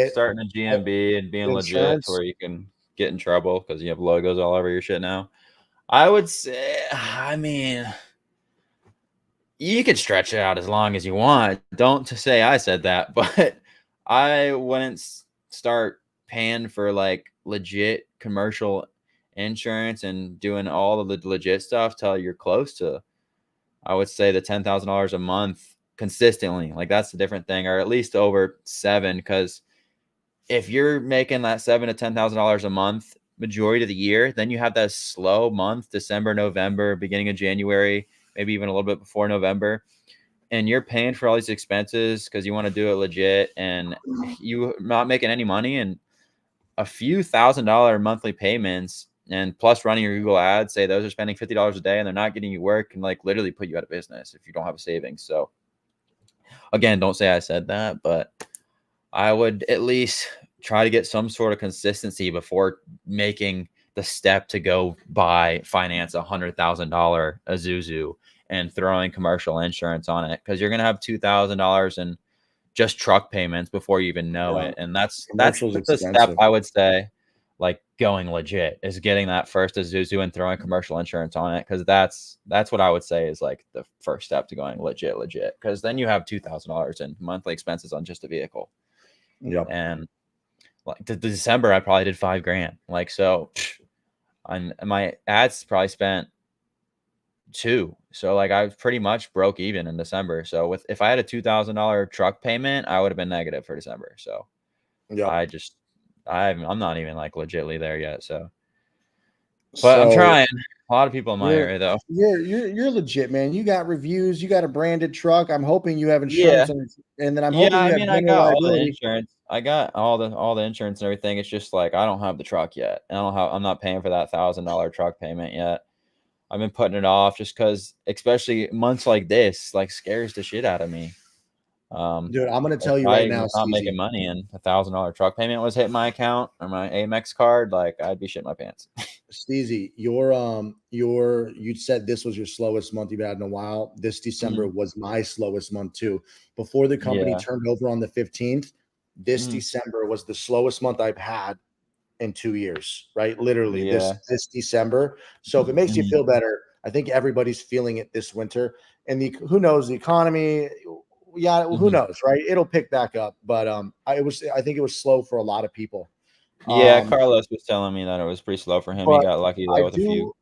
starting a GMB and being legit, to where you can get in trouble because you have logos all over your shit now. I would say, I mean, you could stretch it out as long as you want. Don't say I said that, but I wouldn't start paying for like legit commercial insurance and doing all of the legit stuff till you're close to, I would say, the $10,000 a month consistently. Like, that's a different thing, or at least over 7. Because if you're making that $7,000 to $10,000 a month majority of the year, then you have that slow month, December, November, beginning of January, maybe even a little bit before November, and you're paying for all these expenses because you want to do it legit, and you're not making any money, and a few $1,000 monthly payments, and plus running your Google ads, say those are spending $50 a day and they're not getting you work, and like literally put you out of business if you don't have a savings. So again, don't say I said that, but I would at least try to get some sort of consistency before making the step to go finance $100,000 Isuzu and throwing commercial insurance on it, because you're going to have $2,000 in just truck payments before you even know it. And that's the step I would say, like, going legit is getting that first Isuzu and throwing commercial insurance on it, because that's what I would say is like the first step to going legit, because then you have $2,000 in monthly expenses on just a vehicle. Yep. And like the December, I probably did $5,000. Like, so my ads probably spent $2,000. So like I was pretty much broke even in December. So if I had a $2,000 truck payment, I would have been negative for December. So yeah, I'm not even like legitly there yet. But I'm trying. A lot of people in my area, though. You're legit, man. You got reviews. You got a branded truck. I'm hoping you have insurance, and then I'm hoping you have I got all the insurance. I got all the insurance and everything. It's just like I don't have the truck yet. I'm not paying for that $1,000 truck payment yet. I've been putting it off just because, especially months like this, like scares the shit out of me. Dude, I'm gonna tell you right now, not making money, and $1,000 truck payment was hitting my account or my Amex card, like I'd be shitting my pants. Steezy, you said this was your slowest month you've had in a while. This December was my slowest month too. Before the company turned over on the 15th, this December was the slowest month I've had in 2 years, right? Literally this December. So if it makes you feel better, I think everybody's feeling it this winter. And who knows, the economy, who knows, right? It'll pick back up. But I think it was slow for a lot of people. Carlos was telling me that it was pretty slow for him. He got lucky though with a few.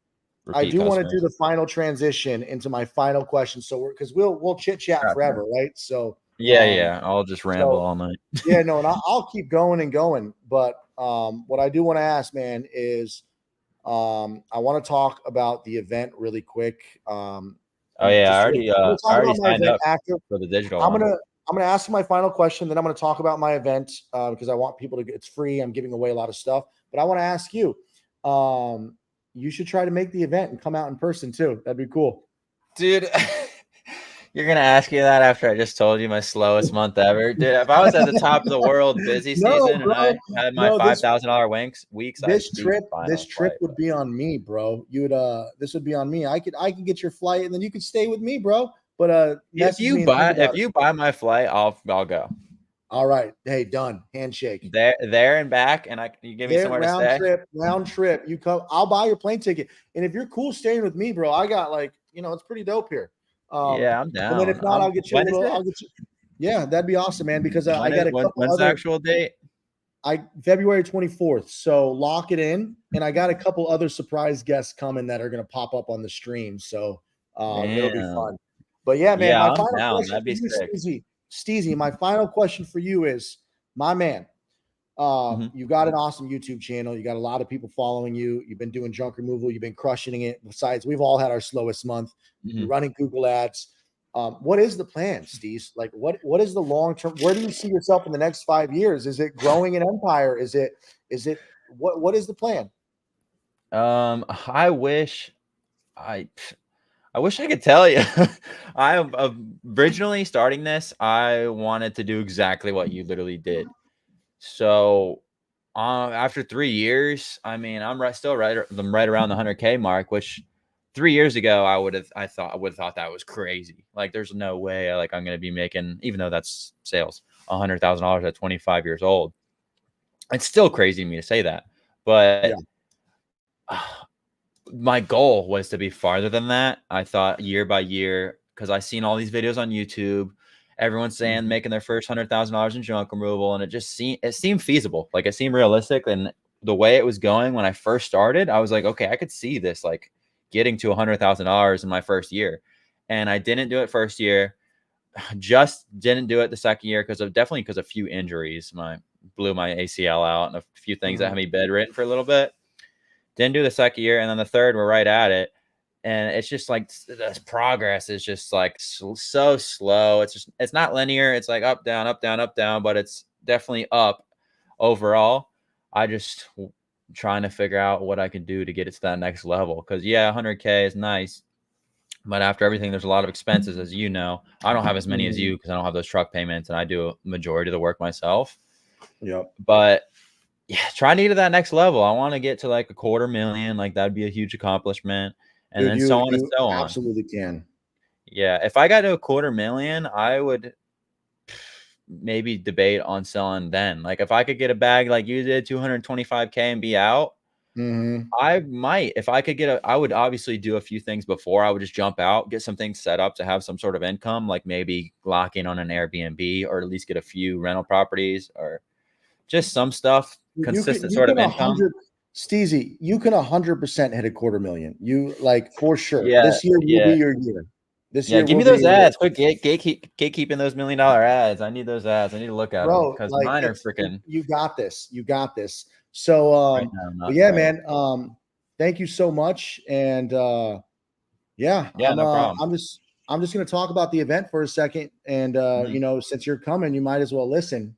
I do want to do the final transition into my final question. So because we'll chit chat forever, right? So I'll just ramble all night. And I'll keep going and going. But what I do want to ask, man, is I want to talk about the event really quick. I already signed up for the digital. I'm gonna ask my final question, then I'm gonna talk about my event because I want people to it's free. I'm giving away a lot of stuff, but I want to ask you. You should try to make the event and come out in person too. That'd be cool, dude. You're going to ask me that after I just told you my slowest month ever? Dude, if I was at the top of the world busy season and I had my $5,000 weeks, this trip would be on me, bro. This would be on me. I could get your flight and then you could stay with me, bro. But if you buy my flight, I'll go. All right. Hey, done. Handshake. There and back, and you give me somewhere to stay. Round trip. You come. I'll buy your plane ticket. And if you're cool staying with me, bro, I got it's pretty dope here. Yeah, I'm And then if down. not, I'll get you a When is little. it? I'll get you. Yeah, that'd be awesome, man. Because I When got is a couple when's the other. actual date? February 24th. So lock it in. And I got a couple other surprise guests coming that are going to pop up on the stream. So it'll be Damn. fun. But yeah, man, Yeah, my I'm final down. question That'd for be you, sick. Steezy, my final question for you is, my man, you got an awesome YouTube channel. You got a lot of people following you. You've been doing junk removal. You've been crushing it. Besides, we've all had our slowest month. You're running Google ads. What is the plan, Steez? Like, what is the long term? Where do you see yourself in the next 5 years? Is it growing an empire? Is it what is the plan? I wish I I could tell you. I originally starting this, I wanted to do exactly what you literally did. So, after 3 years, I mean, I'm right around the 100K mark, which 3 years ago I would have thought that was crazy. Like, there's no way like I'm gonna be making, even though that's sales, $100,000 at 25 years old. It's still crazy to me to say that, but my goal was to be farther than that. I thought year by year, because I seen all these videos on YouTube, everyone's saying making their first $100,000 in junk removal, and it seemed feasible. Like, it seemed realistic, and the way it was going when I first started, I was like, okay, I could see this like getting to $100,000 in my first year. And I didn't do it first year. Just didn't do it the second year because of a few injuries. Blew my ACL out and a few things that had me bedridden for a little bit. Didn't do the second year, and then the third, we're right at it. And it's just like this progress is just like so slow. It's not linear. It's like up, down, up, down, up, down, but it's definitely up overall. I just trying to figure out what I can do to get it to that next level. Because, yeah, 100K is nice, but after everything, there's a lot of expenses, as you know. I don't have as many as you because I don't have those truck payments, and I do a majority of the work myself. Yep. But yeah, trying to get to that next level. I want to get to like $250,000. Like, that'd be a huge accomplishment. And Dude, then so on and you so on. absolutely can. Yeah. If I got to $250,000, I would maybe debate on selling then. Like, if I could get a bag like you did, 225K, and be out, I might. If I could I would obviously do a few things before. I would just jump out, get some things set up to have some sort of income, like maybe lock in on an Airbnb, or at least get a few rental properties, or just some stuff, consistent sort of income. Steezy, you can 100% hit $250,000. You, like, for sure. Yeah, This year will yeah. be your year. This Yeah, year give will me those be ads. Quick, keeping those $1 million ads. I need those ads. I need to look at them bro. because Like, mine are freaking you got this. You got this. So right now. but Not yeah, great. man. Thank you so much. And yeah, no problem. I'm just gonna talk about the event for a second. And you know, since you're coming, you might as well listen.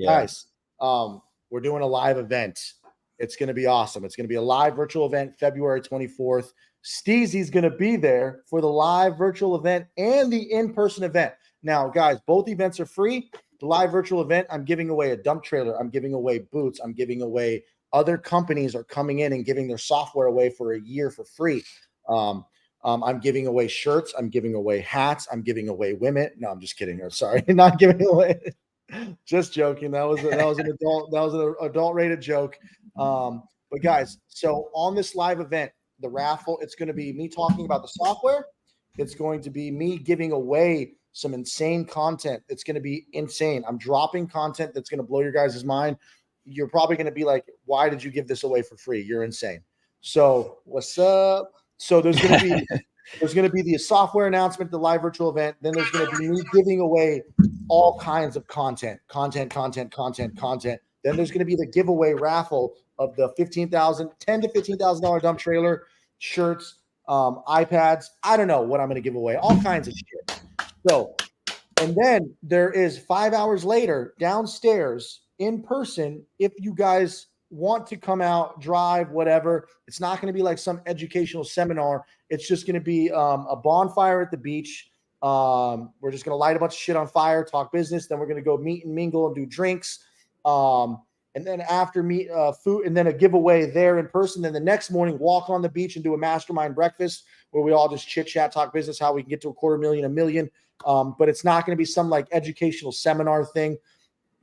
Guys, we're doing a live event. It's gonna be awesome. It's gonna be a live virtual event, February 24th. Steezy's gonna be there for the live virtual event and the in-person event. Now, guys, both events are free. The live virtual event, I'm giving away a dump trailer. I'm giving away boots. I'm giving away, other companies are coming in and giving their software away for a year for free. I'm giving away shirts. I'm giving away hats. I'm giving away women. No, I'm just kidding. Sorry, not giving away. Just joking. That was an adult rated joke. But guys, so on this live event, the raffle, it's going to be me talking about the software. It's going to be me giving away some insane content. It's going to be insane. I'm dropping content that's going to blow your guys' mind. You're probably going to be like, why did you give this away for free? You're insane. So what's up? So there's going to be the software announcement, the live virtual event. Then there's going to be me giving away all kinds of content. Then there's going to be the giveaway raffle of the $10,000 to $15,000 dump trailer, shirts, iPads. I don't know what I'm going to give away. All kinds of shit. So, and then there is 5 hours later downstairs in person. If you guys want to come out, drive, whatever, it's not going to be like some educational seminar. It's just going to be a bonfire at the beach. We're just going to light a bunch of shit on fire, talk business. Then we're going to go meet and mingle and do drinks. And then after food, and then a giveaway there in person. Then the next morning, walk on the beach and do a mastermind breakfast where we all just chit chat, talk business, how we can get to $250,000, $1 million. But it's not going to be some like educational seminar thing,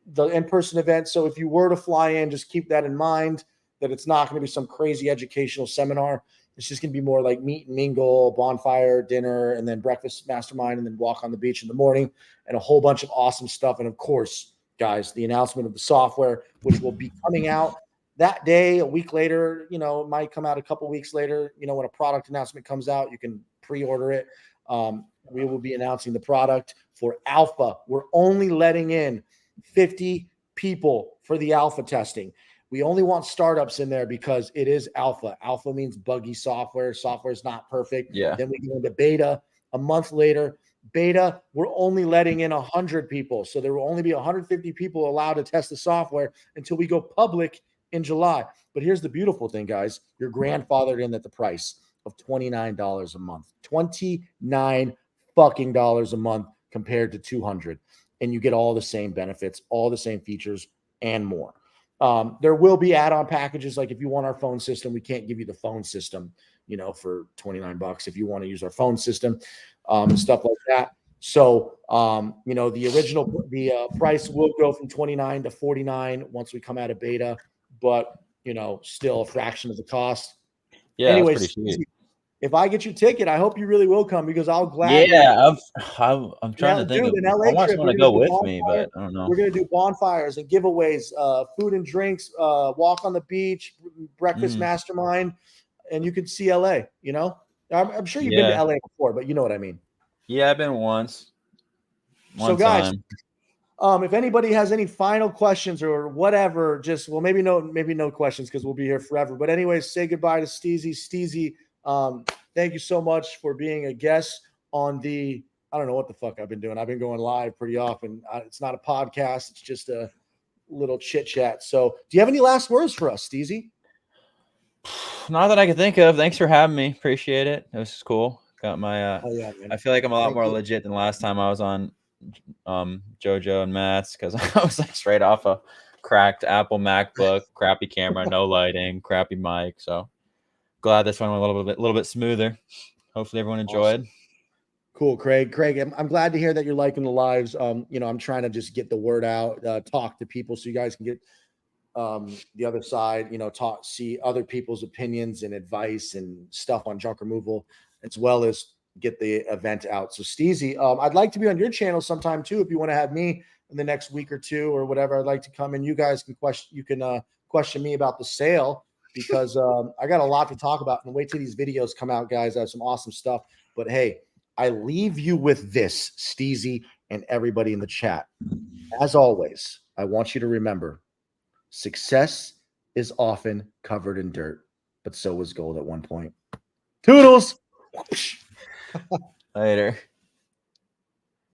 the in-person event. So if you were to fly in, just keep that in mind, that it's not going to be some crazy educational seminar. It's just going to be more like meet and mingle, bonfire, dinner, and then breakfast mastermind, and then walk on the beach in the morning, and a whole bunch of awesome stuff. And of course, guys, the announcement of the software, which will be coming out that day, a week later. You know, it might come out a couple weeks later. You know, when a product announcement comes out, you can pre-order it. We will be announcing the product for alpha. We're only letting in 50 people for the alpha testing. We only want startups in there because it is alpha. Alpha means buggy software. Software is not perfect. Yeah. Then we go into beta a month later. Beta, we're only letting in 100 people. So there will only be 150 people allowed to test the software until we go public in July. But here's the beautiful thing, guys. You're grandfathered in at the price of $29 a month. $29 fucking dollars a month compared to 200. And you get all the same benefits, all the same features, and more. There will be add-on packages. Like if you want our phone system, we can't give you the phone system, you know, for $29 if you want to use our phone system, and stuff like that. So, you know, the price will go from 29 to 49 once we come out of beta, but, you know, still a fraction of the cost. Yeah. Anyways, that's pretty sweet. if I get your ticket, I hope you really will come, because I'll gladly. Yeah, I'm trying to think of. An LA I want trip, someone to go with me, but I don't know. We're going to do bonfires and giveaways, food and drinks, walk on the beach, breakfast mastermind, and you can see LA. You know, I'm sure you've been to LA before, but you know what I mean. Yeah, I've been once. So guys, if anybody has any final questions or whatever, just maybe no questions because we'll be here forever. But anyways, say goodbye to Steezy. Steezy, thank you so much for being a guest on the. I don't know what the fuck I've been doing. I've been going live pretty often. It's not a podcast. It's just a little chit chat. So, do you have any last words for us, Steezy? Not that I can think of. Thanks for having me. Appreciate it. It was cool. Got my. I feel like I'm a lot more legit than last time I was on JoJo and Matt's, because I was like straight off a cracked Apple MacBook, crappy camera, no lighting, crappy mic. So glad this one went a little bit smoother. Hopefully everyone enjoyed. Awesome. Cool, Craig. I'm glad to hear that you're liking the lives. You know, I'm trying to just get the word out, talk to people so you guys can get the other side, you know, see other people's opinions and advice and stuff on junk removal, as well as get the event out. So Steezy, I'd like to be on your channel sometime too. If you want to have me in the next week or two or whatever, I'd like to come and you guys can question me about the sale, because I got a lot to talk about, and wait till these videos come out, guys. I have some awesome stuff. But hey, I leave you with this, Steezy, and everybody in the chat. As always, I want you to remember, success is often covered in dirt, but so was gold at one point. Toodles! Later.